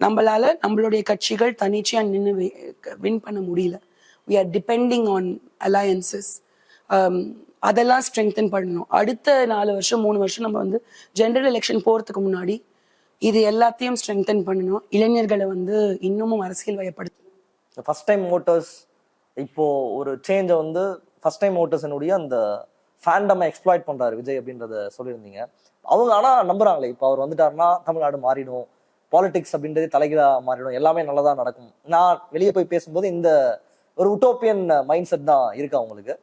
நம்மளால நம்மளுடைய கட்சிகள் தனிச்சையா நின்று வின் பண்ண முடியல. we are depending on alliances. அதெல்லாம் ஸ்ட்ரெங்தன் பண்ணணும். அடுத்த 4 வருஷம் 3 வருஷம் நம்ம வந்து ஜெனரல் எலெக்ஷன் போறதுக்கு முன்னாடி இது எல்லாத்தையும் ஸ்ட்ரெங்தன் பண்ணணும். இளைஞர்களை வந்து இன்னமும் அரசியல் வயப்படுத்தணும். ஃபர்ஸ்ட் டைம் ஓட்டர்ஸ் இப்போ ஒரு சேஞ்சை வந்து ஃபர்ஸ்ட் டைம் ஓட்டர்ஸினுடைய அந்த ஃபேண்டமை எக்ஸ்ப்ளாய்ட் பண்றாரு விஜய் அப்படின்றத சொல்லியிருந்தீங்க. அவங்க ஆனா நம்புறாங்களே, இப்போ அவர் வந்துட்டாருன்னா தமிழ்நாடு மாறிடும், பாலிடிக்ஸ் அப்படின்றது தலைகீழா மாறிடும், எல்லாமே நல்லதா நடக்கும். நான் வெளியே போய் பேசும்போது இந்த ஒரு உட்டோப்பியன் மைண்ட் செட் தான் இருக்கு அவங்களுக்கு.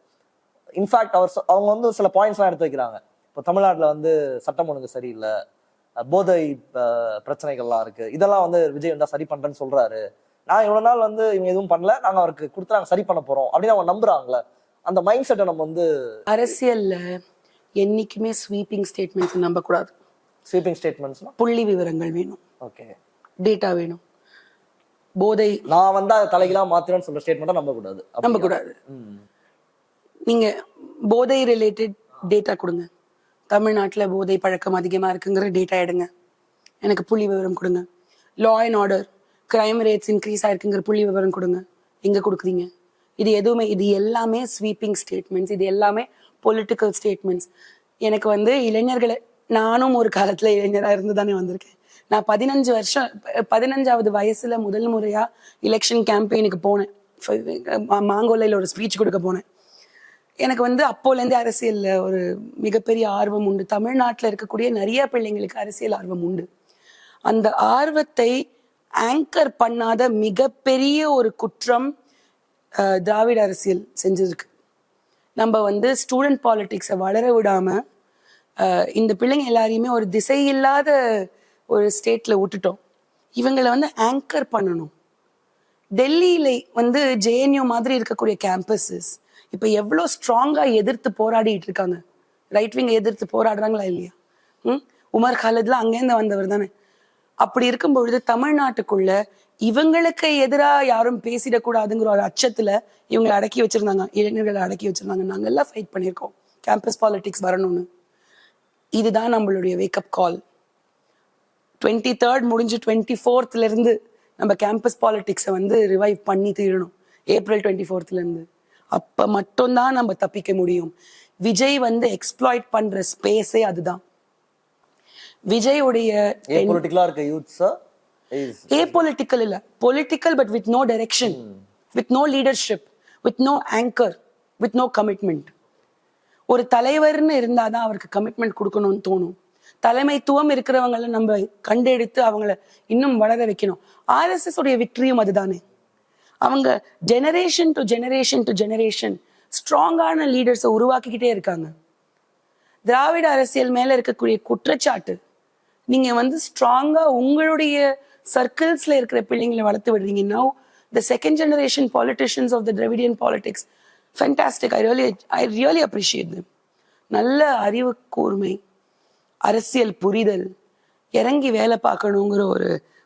இன்ஃபேக்ட் அவங்க வந்து சில பாயிண்ட்ஸ்லாம் எடுத்து வைக்கிறாங்க. இப்போ தமிழ்நாட்டில் வந்து சட்டம் ஒழுங்கு சரியில்லை, போதை பிரச்சனைகள்லாம் இருக்கு, இதெல்லாம் வந்து விஜய் வந்தா சரி பண்றேன்னு சொல்றாரு. நான் இவ்வளவு நாள் வந்து இவங்க எதுவும் பண்ணல, நாங்க அவருக்கு கொடுத்து நாங்க சரி பண்ண போறோம் அப்படின்னு அவங்க நம்புறாங்களே. அந்த மைண்ட் செட்டை நம்ம வந்து அரசியல்ல என்னைக்குமே ஸ்வீப்பிங் ஸ்டேட்மெண்ட்ஸ் நம்ப கூடாது. ஸ்வீப்பிங் ஸ்டேட்மெண்ட்ஸ்னா புள்ளி விவரங்கள் வேணும், ஓகே, டேட்டா வேணும். போதை நான் வந்து அதை தலைகீழா மாத்திரன்னு சொல்ற ஸ்டேட்மெண்ட்டை நம்ப கூடாது. நீங்க போதை ரிலேட்டட் டேட்டா கொடுங்க. தமிழ்நாட்டுல போதை பழக்கம் அதிகமா இருக்குங்கிற டேட்டா எடுங்க, எனக்கு புள்ளி விவரம் கொடுங்க. Law and order crime rates increase ஆயிருக்குங்கிற புள்ளி விவரம் கொடுங்க. எங்க கொடுக்குறீங்க? இது எல்லாமே ஸ்வீப்பிங் ஸ்டேட்மெண்ட்ஸ், இது எல்லாமே பொலிட்டிக்கல் ஸ்டேட்மெண்ட்ஸ். எனக்கு வந்து இளைஞர்களை, நானும் ஒரு காலத்துல இளைஞரா இருந்து தானே வந்திருக்கேன். நான் 15வது வயசுல முதல் முறையா எலெக்ஷன் கேம்பெயினுக்கு போனேன். மாங்கோலையில் ஒரு ஸ்பீச் கொடுக்க போனேன். எனக்கு வந்து அப்போலேருந்தே அரசியல்ல ஒரு மிகப்பெரிய ஆர்வம் உண்டு. தமிழ்நாட்டில் இருக்கக்கூடிய நிறைய பிள்ளைங்களுக்கு அரசியல் ஆர்வம் உண்டு. அந்த ஆர்வத்தை ஆங்கர் பண்ணாத மிகப்பெரிய ஒரு குற்றம் திராவிட அரசியல் செஞ்சிருக்கு. நம்ம வந்து ஸ்டூடெண்ட் பாலிட்டிக்ஸை வளர விடாம இந்த பிள்ளைங்க எல்லாரையுமே ஒரு திசை இல்லாத ஒரு ஸ்டேட்ல விட்டுட்டோம். இவங்களை வந்து ஆங்கர் பண்ணணும். டெல்லியில வந்து ஜேஎன்யூ மாதிரி இருக்கக்கூடிய கேம்பஸஸ் இப்ப எவ்வளவு ஸ்ட்ராங்கா எதிர்த்து போராடிட்டு இருக்காங்க. ரைட் விங் எதிர்த்து போராடுறாங்களா இல்லையா? உமர் காலித்லாம் அங்கேருந்து வந்தவர் தானே. அப்படி இருக்கும் பொழுது தமிழ்நாட்டுக்குள்ள இவங்களுக்கு எதிராக யாரும் பேசிடக்கூடாதுங்கிற ஒரு அச்சத்துல இவங்களை அடக்கி வச்சிருந்தாங்க, இளைஞர்களை அடக்கி வச்சிருந்தாங்க. நாங்க எல்லாம் ஃபைட் பண்ணியிருக்கோம் கேம்பஸ் பாலிடிக்ஸ் வரணும்னு. இதுதான் நம்மளுடைய வேக்கப் கால். 23rd முடிஞ்சு 24th இருந்து நம்ம கேம்பஸ் பாலிடிக்ஸை வந்து ரிவைவ் பண்ணி தீரணும். April 24th இருந்து அப்ப மட்டும்தான் நம்ம தப்பிக்க முடியும். விஜய் வந்து எக்ஸ்ப்ளாய்ட் பண்ற ஸ்பேஸே அதுதான். விஜயோடைய apolitical இல்ல, political but with no direction, with no leadership, with no anchor, with no commitment. ஒரு தலைவர்னு இருந்தாதான் அவருக்கு கமிட்மெண்ட் கொடுக்கணும்னு தோணும். தலைமைத்துவம் இருக்கிறவங்களை நம்ம கண்டெடுத்து அவங்கள இன்னும் வளர வைக்கணும். ஆர்எஸ்எஸ் உடைய விக்டரியும் அதுதானே. அவங்க generation to generation to generation ஸ்ட்ராங்கான லீடர்ஸை உருவாக்கிக்கிட்டே இருக்காங்க. திராவிட அரசியல் மேல இருக்கக்கூடிய குற்றச்சாட்டு, நீங்க வந்து ஸ்ட்ராங்கா உங்களுடைய சர்க்கிள்ஸ்ல இருக்கிற பிள்ளைங்களை வளர்த்து விடுறீங்க. Now the second generation politicians of the Dravidian politics fantastic. I really appreciate them. நல்ல அறிவு கூர்மை, அரசியல் புரிதல், இறங்கி வேலை பார்க்கணுங்கிற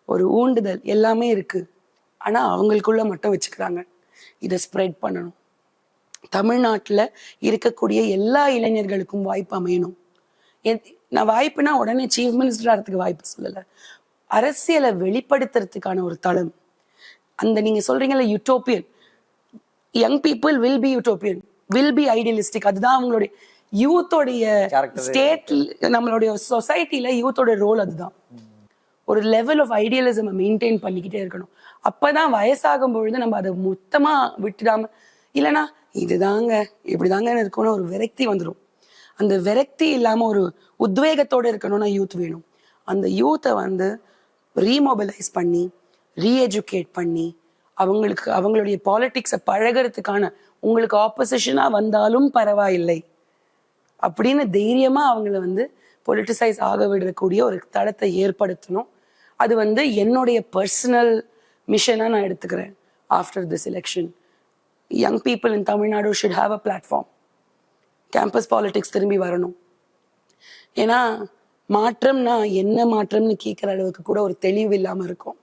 ஒரு ஊண்டுதல் எல்லாமே இருக்கு. ஆனா அவங்களுக்குள்ள மட்டும் வச்சுக்கிறாங்க. இதை ஸ்ப்ரெட் பண்ணணும். தமிழ்நாட்டுல இருக்கக்கூடிய எல்லா இளைஞர்களுக்கும் வாய்ப்பு அமையணும். நான் வாய்ப்புனா உடனே சீஃப் மினிஸ்டர் ஆகிறதுக்கு வாய்ப்பு சொல்லல, அரசியலை வெளிப்படுத்துறதுக்கான ஒரு தளம். அந்த நீங்க சொல்றீங்கல்ல utopian, young people will be utopian, will be idealistic. அதுதான் அவங்களுடைய யூத்தோடைய ஸ்டேட், நம்மளுடைய சொசைட்டில யூத்தோட ரோல் அதுதான். ஒரு லெவல் ஆஃப் ஐடியலிசம் மெயின்டைன் பண்ணிக்கிட்டே இருக்கணும். அப்பதான் வயசாகும் பொழுது நம்ம அதை மொத்தமா விட்டுடாம, இல்லைன்னா இதுதாங்க இப்படிதாங்க இருக்கணும் ஒரு விரக்தி வந்துடும். அந்த விரக்தி இல்லாம ஒரு உத்வேகத்தோட இருக்கணும்னா யூத் வேணும். அந்த யூத்தை வந்து ரீமொபிலைஸ் பண்ணி ரீஎஜுகேட் பண்ணி அவங்களுடைய பாலிடிக்ஸை பழகிறதுக்கான, உங்களுக்கு ஆப்போசிஷனா வந்தாலும் பரவாயில்லை அப்படின்னு தைரியமா அவங்கள வந்து பொலிட்டிசைஸ் ஆக விடக்கூடிய ஒரு தளத்தை ஏற்படுத்தணும். அது வந்து என்னுடைய பர்சனல் மிஷனா நான் எடுத்துக்கிறேன். After this election young people in Tamil Nadu should have a platform. Campus politics திரும்பி வரணும். ஏன்னா மாற்றம்னா என்ன மாற்றம்னு கேட்குற அளவுக்கு கூட ஒரு தெளிவு இல்லாம இருக்கும்.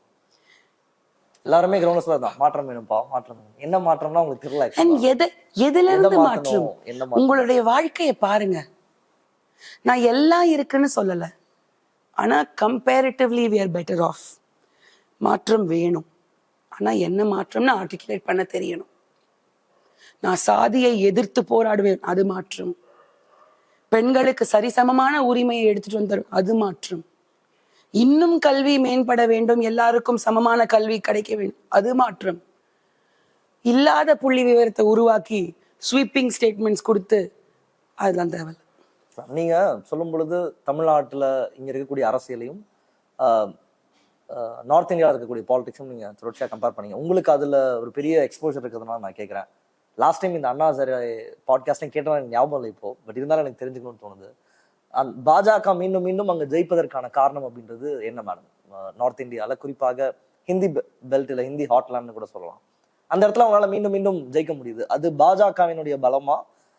எல்லாருமே கிரவுண்ட்ல தான் மாற்றம் வேணும்பா, மாற்றம் வேணும். என்ன மாற்றம்னா உங்களுக்கு தெரியல. எதுல இருந்து மாற்றம்? உங்களுடைய வாழ்க்கையை பாருங்க. நான் எல்லாம் இருக்குன்னு சொல்லல, ஆனா comparatively we are better off. மாற்றம் வேணும். ஆனா என்ன மாற்றம்னு ஆர்டிகுலேட் பண்ண தெரியணும். நான் சாதியை எதிர்த்து போராடுவேன், அது மாற்றம். பெண்களுக்கு சரிசமமான உரிமையை எடுத்துட்டு வந்தார், அது மாற்றம். இன்னும் கல்வி மேம்பட வேண்டும், எல்லாருக்கும் சமமான கல்வி கிடைக்க வேண்டும், அது மாற்றம். இல்லாத புள்ளி விவரத்தை உருவாக்கி ஸ்வீப்பிங் ஸ்டேட்மெண்ட்ஸ் கொடுத்து அதெல்லாம் தேவையில்லை. நீங்க சொல்லும் பொழுது தமிழ்நாட்டுல இங்க இருக்கக்கூடிய அரசியலையும் நார்த் இந்தியாவில் இருக்கக்கூடிய பாலிடிக்ஸும் நீங்க தொடர்ச்சியா கம்பேர் பண்ணீங்க. உங்களுக்கு அதுல ஒரு பெரிய எக்ஸ்போஜர் இருக்கிறதுனால நான் கேட்கிறேன். லாஸ்ட் டைம் இந்த அண்ணா சார் பாட்காஸ்டையும் கேட்டோம், எனக்கு ஞாபகம் இல்லை இப்போ, பட் இருந்தாலும் எனக்கு தெரிஞ்சுக்கணும்னு தோணுது. பாஜக மீண்டும் மீண்டும் அங்க ஜெயிப்பதற்கான காரணம் அப்படின்றது என்ன மேடம்? நார்த் இந்தியால குறிப்பாக ஹிந்தி பெல்ட்ல, ஹிந்தி ஹாட்லாண்ட்னு கூட சொல்லலாம், அந்த இடத்துல அவங்களால மீண்டும் மீண்டும் ஜெயிக்க முடியுது. அது பாஜகவினுடைய பலமா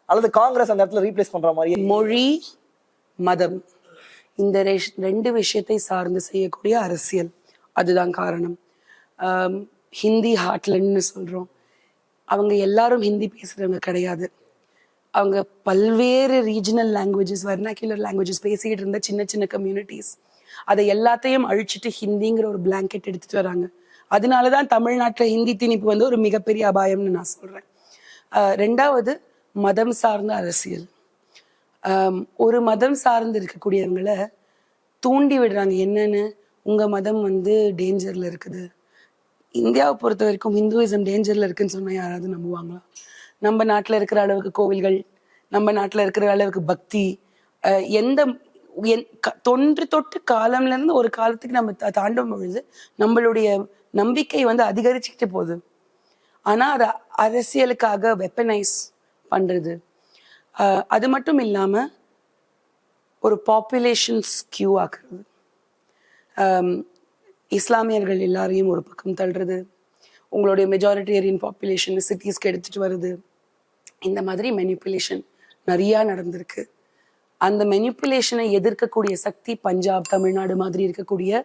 அல்லது காங்கிரஸ் அந்த இடத்துல ரீப்ளேஸ் பண்ற மாதிரி? மொழி, மதம், இந்த ரெண்டு விஷயத்தை சார்ந்து செய்யக்கூடிய அரசியல், அதுதான் காரணம். ஹிந்தி ஹார்ட்லன்னு சொல்றோம், அவங்க எல்லாரும் ஹிந்தி பேசுறவங்க கிடையாது. அவங்க பல்வேறு ரீஜனல் லாங்குவேஜஸ், வெர்னாக்குலர் லாங்குவேஜஸ் பேசிக்கிட்டு இருந்த சின்ன சின்ன கம்யூனிட்டிஸ், அதை எல்லாத்தையும் அழிச்சிட்டு ஹிந்திங்கிற ஒரு பிளாங்கெட் எடுத்துட்டு வராங்க. அதனாலதான் தமிழ்நாட்டில் ஹிந்தி திணிப்பு வந்து ஒரு மிகப்பெரிய அபாயம்னு நான் சொல்றேன். ரெண்டாவது மதம் சார்ந்த அரசியல். ஒரு மதம் சார்ந்து இருக்கக்கூடியவங்களை தூண்டி விடுறாங்க. என்னன்னு, உங்க மதம் வந்து டேஞ்சர்ல இருக்குது. இந்தியாவை பொறுத்த வரைக்கும் ஹிந்துவிசம் டேஞ்சர்ல இருக்குன்னு சொன்னா யாராவது நம்புவாங்களா? நம்ம நாட்டுல இருக்கிற அளவுக்கு கோவில்கள், நம்ம நாட்டுல இருக்கிற அளவுக்கு பக்தி, எந்த தொன்று தொட்டு காலம்ல இருந்து ஒரு காலத்துக்கு நம்ம தாண்டும் பொழுது நம்மளுடைய நம்பிக்கை வந்து அதிகரிச்சுக்கிட்டு போகுது. ஆனா அதை அரசியலுக்காக வெப்பனைஸ் பண்றது. அது மட்டும் இல்லாம ஒரு பாப்புலேஷன்ஸ் கியூ ஆக்குறது, இஸ்லாமியர்கள் எல்லாரையும் ஒரு பக்கம் தள்ளுறது, உங்களுடைய மெஜாரிட்டேரியன் பாப்புலேஷன் சிட்டிஸ்க்கு எடுத்துட்டு வருது. இந்த மாதிரி மெனிப்புலேஷன் நிறைய நடந்திருக்கு. அந்த மெனிப்புலேஷனை எதிர்க்கக்கூடிய சக்தி பஞ்சாப், தமிழ்நாடு மாதிரி இருக்கக்கூடிய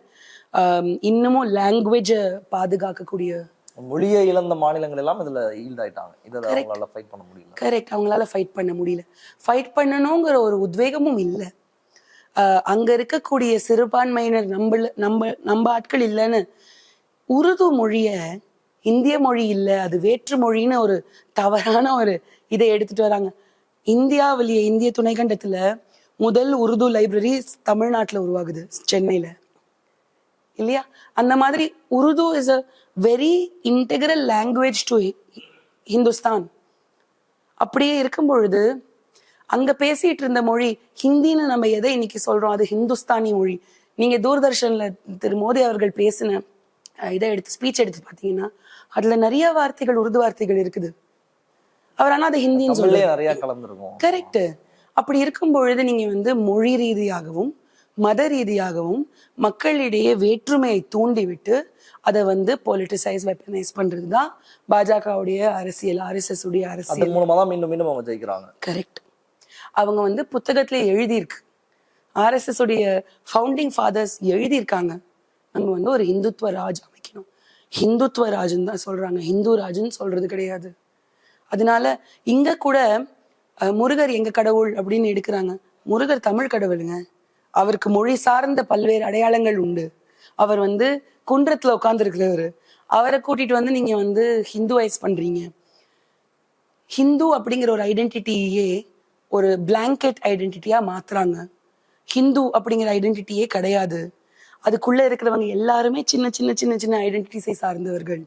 இன்னமும் லாங்குவேஜை பாதுகாக்கக்கூடிய, மொழியை இழந்த மாநிலங்கள் எல்லாம் இதுல ஈல்ட் ஆயிட்டாங்க. இதுல அவங்களால ஃபைட் பண்ண முடியல. கரெக்ட், அவங்களால ஃபைட் பண்ண முடியல. ஃபைட் பண்ணணுங்கிற ஒரு உத்வேகமும் இல்லை. அங்க இருக்கக்கூடிய சிறுபான்மையினர் நம்ம ஆட்கள் இல்லைன்னு உருது மொழிய இந்திய மொழி இல்லை, அது வேற்று மொழின்னு ஒரு தவறான ஒரு இதை எடுத்துட்டு வராங்க. இந்தியாவிலேயே இந்திய துணைக்கண்டத்துல முதல் உருது லைப்ரரி தமிழ்நாட்டுல உருவாகுது, சென்னையில, இல்லையா? அந்த மாதிரி Urdu is a very integral language to Hindustan. அப்படியே இருக்கும் பொழுது அங்க பேசிட்டு இருந்த மொழி ஹிந்தின்னு நம்ம எதை இன்னைக்கு சொல்றோம், அது ஹிந்துஸ்தானி மொழி. நீங்க தூர்தர்ஷன்ல திரு மோடி அவர்கள் பேசின இதை எடுத்து ஸ்பீச் எடுத்து பாத்தீங்கன்னா அதுல நிறைய வார்த்தைகள் உருது வார்த்தைகள் இருக்குது. அவர் ஆனா அது ஹிந்தின்னு சொல்லுவாங்க. கரெக்ட். அப்படி இருக்கும் பொழுது நீங்க வந்து மொழி ரீதியாகவும் மத ரீதியாகவும் மக்களிடையே வேற்றுமையை தூண்டிவிட்டு அதை வந்து பொலிட்டிசைஸ், வெப்பனைஸ் பண்றதுதான் பாஜகவுடைய அரசியல், RSS உடைய அரசியல். மீண்டும் அவங்க ஜெயிக்கிறாங்க. கரெக்ட். அவங்க வந்து புத்தகத்திலே எழுதியிருக்கு, RSS உடைய ஃபவுண்டிங் ஃபாதர்ஸ் எழுதியிருக்காங்க, நம்ம வந்து ஒரு ஹிந்துத்துவ ராஜ் அமைக்கணும். ஹிந்துத்துவ ராஜ்ன்னு தான் சொல்றாங்க, ஹிந்து ராஜ்ன்னு சொல்றது கிடையாது. அதனால இங்க கூட முருகர் எங்க கடவுள் அப்படின்னு எடுக்கிறாங்க. முருகர் தமிழ் கடவுளுங்க. அவருக்கு மொழி சார்ந்த பல்வேறு அடையாளங்கள் உண்டு. அவர் வந்து குன்றத்துல உட்கார்ந்து இருக்கிறவரு. அவரை கூட்டிட்டு வந்து நீங்க வந்து ஹிந்துவைஸ் பண்றீங்க. ஹிந்து அப்படிங்கிற ஒரு ஐடென்டிட்டியே ஒரு பிளாங்கெட் ஐடென்டிட்டியா மாத்துறாங்க. ஹிந்து அப்படிங்கிற ஐடென்டிட்டியே கிடையாது. அதுக்குள்ள இருக்கிறவங்க எல்லாருமே சின்ன சின்ன சின்ன சின்ன ஐடென்டிட்டிஸை சார்ந்தவர்கள்.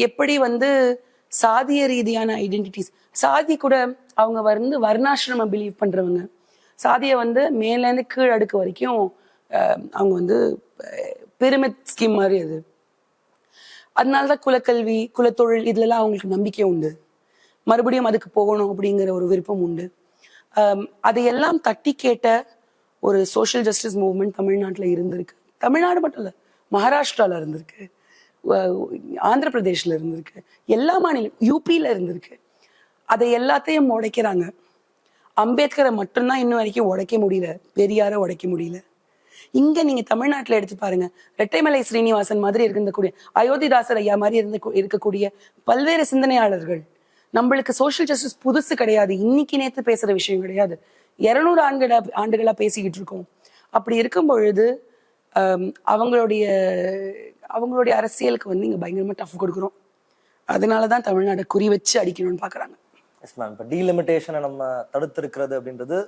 எப்படி வந்து சாதிய ரீதியான ஐடென்டிட்டிஸ், சாதி கூட அவங்க வந்து வர்ணாசிரம பிலீவ் பண்றவங்க. சாதியை வந்து மேலேருந்து கீழ் அடுக்கு வரைக்கும் அவங்க வந்து பிரமிட் ஸ்கீம் மாதிரி அது. அதனாலதான் குலக்கல்வி, குலத்தொழில் இதுலலாம் அவங்களுக்கு நம்பிக்கை உண்டு. மறுபடியும் அதுக்கு போகணும் அப்படிங்கிற ஒரு விருப்பம் உண்டு. அதையெல்லாம் தட்டி கேட்ட ஒரு சோஷியல் ஜஸ்டிஸ் மூவ்மெண்ட் தமிழ்நாட்டுல இருந்திருக்கு. தமிழ்நாடு மட்டும் இல்ல, மகாராஷ்டிரால இருந்திருக்கு, ஆந்திர பிரதேஷ்ல இருந்திருக்கு, எல்லா மாநிலம், UPல இருந்திருக்கு. அதை எல்லாத்தையும் உடைக்கிறாங்க. அம்பேத்கரை மட்டும்தான் இன்னும் வரைக்கும் உடைக்க முடியல, பெரியார உடைக்க முடியல. இங்க நீங்க தமிழ்நாட்டுல எடுத்து பாருங்க, ரெட்டைமலை ஸ்ரீனிவாசன் மாதிரி இருக்கக்கூடிய, அயோத்திதாசர் ஐயா மாதிரி இருக்கக்கூடிய பல்வேறு சிந்தனையாளர்கள். நம்மளுக்கு சோஷியல் ஜஸ்டிஸ் புதுசு கிடையாது, இன்னைக்கு நேத்து பேசுற விஷயம் கிடையாது, 200 ஆண்டுகளா பேசிக்கிட்டு இருக்கோம். அப்படி இருக்கும் பொழுது அவங்களுடைய அரசியலுக்கு வந்து இங்க பயங்கரமா டஃப் கொடுக்குறோம். அதனாலதான் தமிழ்நாட்டை குறி வச்சு அடிக்கணும்னு பாக்குறாங்க. Yes ma'am. இப்போ டீலிமிட்டேஷனை நம்ம தடுத்திருக்கிறது அப்படின்றது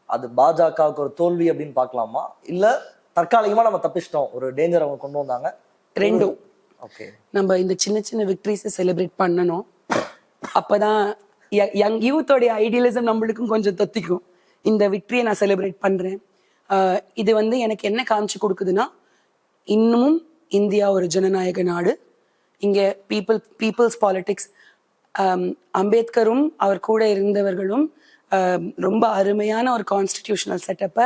அது பாஜகவுக்கு ஒரு தோல்வி அப்படின்னு பார்க்கலாமா, இல்ல தற்காலிகமா நம்ம தப்பிச்சிட்டோம், ஒரு டேஞ்சர் அவங்க கொண்டு வந்தாங்க? ரெண்டும். ஓகே. நம்ம இந்த சின்ன சின்ன விக்டரிஸை செலிப்ரேட் பண்ணணும். அப்பதான் யங் யூத்தோடைய ஐடியலிசம் நம்மளுக்கும் கொஞ்சம் தொத்திக்கும். இந்த விக்டரியை நான் செலிப்ரேட் பண்றேன். இது வந்து எனக்கு என்ன காமிச்சு கொடுக்குதுன்னா, இன்னமும் இந்தியா ஒரு ஜனநாயக நாடு. இங்க பீப்புள்ஸ் பாலிடிக்ஸ். அம்பேத்கரும் அவர் கூட இருந்தவர்களும் ரொம்ப அருமையான ஒரு கான்ஸ்டிடியூஷனல் செட்டப்பை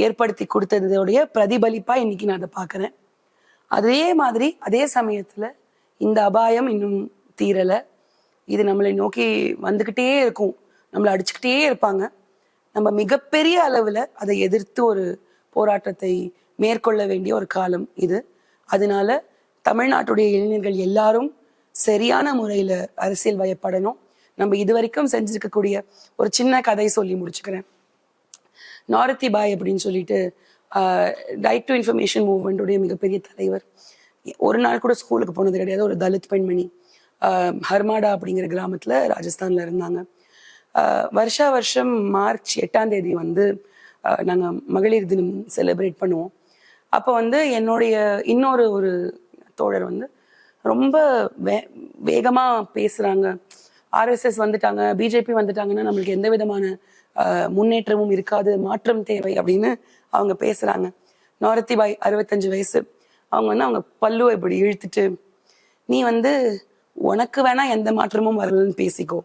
ஏற்படுத்தி கொடுத்ததோடைய பிரதிபலிப்பா இன்னைக்கு நான் அதை பார்க்குறேன். அதே மாதிரி அதே சமயத்துல இந்த அபாயம் இன்னும் தீரலை. இது நம்மளை நோக்கி வந்துக்கிட்டே இருக்கும், நம்மளை அடிச்சுக்கிட்டே இருப்பாங்க. நம்ம மிகப்பெரிய அளவுல அதை எதிர்த்து ஒரு போராட்டத்தை மேற்கொள்ள வேண்டிய ஒரு காலம் இது. அதனால தமிழ்நாட்டுடைய இளைஞர்கள் எல்லாரும் சரியான முறையில அரசியல் வயப்படணும். நம்ம இதுவரைக்கும் செஞ்சிருக்கக்கூடிய ஒரு சின்ன கதை சொல்லி முடிச்சுக்கிறேன். நாரத்தி பாய் அப்படின்னு சொல்லிட்டு ரைட் டு இன்ஃபர்மேஷன் மூவ்மெண்ட்டுடைய மிகப்பெரிய தலைவர். ஒரு நாள் கூட ஸ்கூலுக்கு போனது கிடையாது. ஒரு தலித் பெண்மணி. ஹர்மாடா அப்படிங்கிற கிராமத்தில் ராஜஸ்தானில் இருந்தாங்க. வருஷா வருஷம் மார்ச் 8ஆம் தேதி வந்து நாங்கள் மகளிர் தினம் செலிப்ரேட் பண்ணுவோம். அப்போ வந்து என்னுடைய இன்னொரு ஒரு தோழர் வந்து ரொம்ப வேகமாக பேசுகிறாங்க. ஆர்எஸ்எஸ் வந்துட்டாங்க, பிஜேபி வந்துட்டாங்கன்னா நம்மளுக்கு எந்த விதமான முன்னேற்றமும் இருக்காது, மாற்றம் தேவை அப்படின்னு அவங்க பேசுகிறாங்க. நோரத்திபாய் 65 வயசு. அவங்க வந்து அவங்க பல்லுவை இப்படி இழுத்துட்டு, நீ வந்து உனக்கு வேணா எந்த மாற்றமும் வரலன்னு பேசிக்கோ,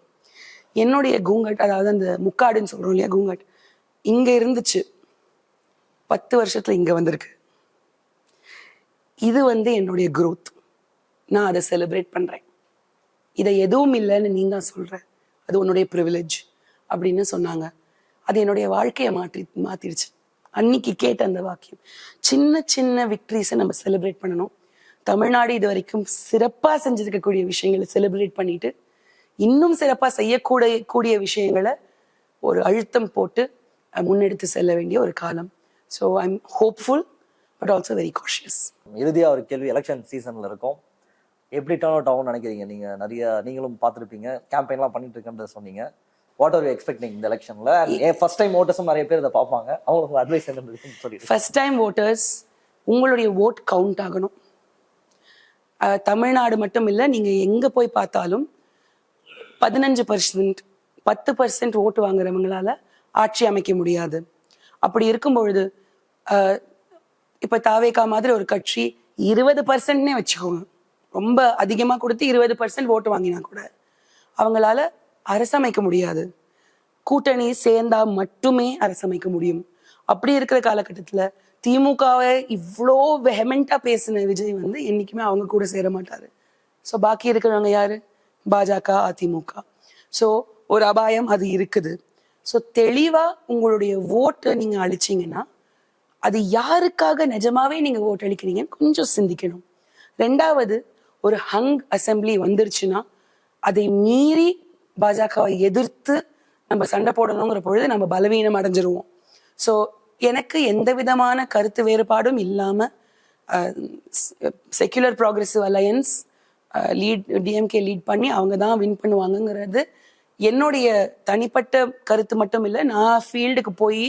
என்னுடைய கூங்கட், அதாவது அந்த முக்காடுன்னு சொல்கிறோம் இல்லையா, கூங்கட் இங்கே இருந்துச்சு, 10 வருஷத்துல இங்கே வந்திருக்கு. இது வந்து என்னுடைய growth. நான் அதை செலிப்ரேட் பண்ணுறேன். இதை எதுவும் இல்லைன்னு நீ தான் சொல்கிற, அது உன்னுடைய ப்ரிவிலேஜ் அப்படின்னு சொன்னாங்க. அது என்னுடைய வாழ்க்கையை மாற்றிடுச்சு. அன்னைக்கு கேட்ட அந்த வாக்கியம். சின்ன சின்ன விக்ட்ரிஸை நம்ம செலிப்ரேட் பண்ணணும். தமிழ்நாடு இது வரைக்கும் சிறப்பாக செஞ்சிருக்கக்கூடிய விஷயங்களை செலிப்ரேட் பண்ணிட்டு, இன்னும் சிறப்பாக செய்யக்கூடிய விஷயங்களை ஒரு அழுத்தம் போட்டு முன்னெடுத்து செல்ல வேண்டிய ஒரு காலம். So I am hopeful but also very cautious. இறுதியாக ஒரு கேள்வி, எலெக்ஷன் சீசனில் இருக்கும், எப்படி டர்ன் அவுட் ஆகும்னு நினைக்கிறீங்க? நீங்களும் பார்த்துருப்பீங்க, கேம்பெயின்லாம் பண்ணிட்டு இருக்கேன்னு சொன்னீங்க. வாட் ஆர் யூ எக்ஸ்பெக்டிங் இந்த எலெக்ஷன்ல? ஃபர்ஸ்ட் டைம் ஓட்டர்ஸும் நிறைய பேர் இதை பார்ப்பாங்க, அவங்களுக்கு அட்வைஸ் என்ன சொல்லி? ஃபர்ஸ்ட் டைம் ஓட்டர்ஸ், உங்களுடைய ஓட் கவுண்ட் ஆகணும். தமிழ்நாடு மட்டும் இல்லை, நீங்கள் எங்கே போய் பார்த்தாலும் 15%, 10% ஓட்டு வாங்குறவங்களால ஆட்சி அமைக்க முடியாது. அப்படி இருக்கும் பொழுது இப்போ தாவேகா மாதிரி ஒரு கட்சி 20%னே வச்சுக்கோங்க, ரொம்ப அதிகமாக கொடுத்து 20% ஓட்டு வாங்கினா கூட அவங்களால அரசமைக்க முடியாது. கூட்டணி சேர்ந்தா மட்டுமே அரசமைக்க முடியும். அப்படி இருக்கிற காலகட்டத்தில் திமுகவை இவ்வளோ வெஹமெண்டா பேசின விஜய் வந்து என்னைக்குமே அவங்க கூட சேர மாட்டாரு. ஸோ பாக்கி இருக்கிறவங்க யாரு? பாஜக, அதிமுக. ஸோ ஒரு அபாயம் அது இருக்குது. ஸோ தெளிவா உங்களுடைய ஓட்டை நீங்க அழிச்சிங்கன்னா அது யாருக்காக நிஜமாவே நீங்க ஓட்டு அளிக்கிறீங்கன்னு கொஞ்சம் சிந்திக்கணும். ரெண்டாவது, ஒரு ஹங் அசம்பிளி வந்துருச்சுன்னா அதை மீறி பாஜகவை எதிர்த்து நம்ம சண்டை போடணுங்கிற பொழுது நம்ம பலவீனம் அடைஞ்சிருவோம். ஸோ எனக்கு எந்த விதமான கருத்து வேறுபாடும் இல்லாம secular progressive alliance DMK lead பண்ணி அவங்க தான் வின் பண்ணுவாங்கங்கிறது என்னுடைய தனிப்பட்ட கருத்து மட்டும் இல்லை. நான் ஃபீல்டுக்கு போய்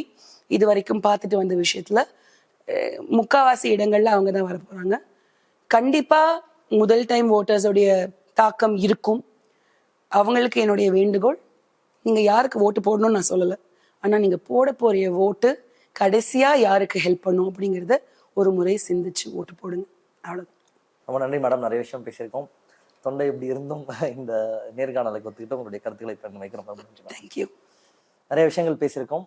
இது வரைக்கும் பார்த்துட்டு வந்த விஷயத்துல முக்காவாசி இடங்கள்ல அவங்க தான் வர போறாங்க. கண்டிப்பா முதல் டைம் ஓட்டர்ஸோடைய தாக்கம் இருக்கும். அவங்களுக்கு என்னுடைய வேண்டுகோள், நீங்க யாருக்கு ஓட்டு போடணும்னு நான் சொல்லலை, ஆனா நீங்க போட போற ஓட்டு கடைசியா யாருக்கு ஹெல்ப் பண்ணும் அப்படிங்கிறத ஒரு முறை சிந்திச்சு ஓட்டு போடுங்க. அவ்வளவுதான். ரொம்ப நன்றி மேடம், நிறைய விஷயம் பேசியிருக்கோம். தொண்டை இப்படி இருந்தும் இந்த நேர்காணலுக்கு ஒத்துக்கிட்டு உங்களுடைய கருத்துக்களை இப்போ வைக்கிறோம். தேங்க்யூ. நிறைய விஷயங்கள் பேசியிருக்கோம்.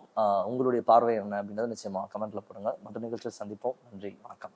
உங்களுடைய பார்வை என்ன அப்படின்றத நிச்சயமா கமெண்ட்ல போடுங்க. மற்ற நிகழ்ச்சியில் சந்திப்போம். நன்றி, வணக்கம்.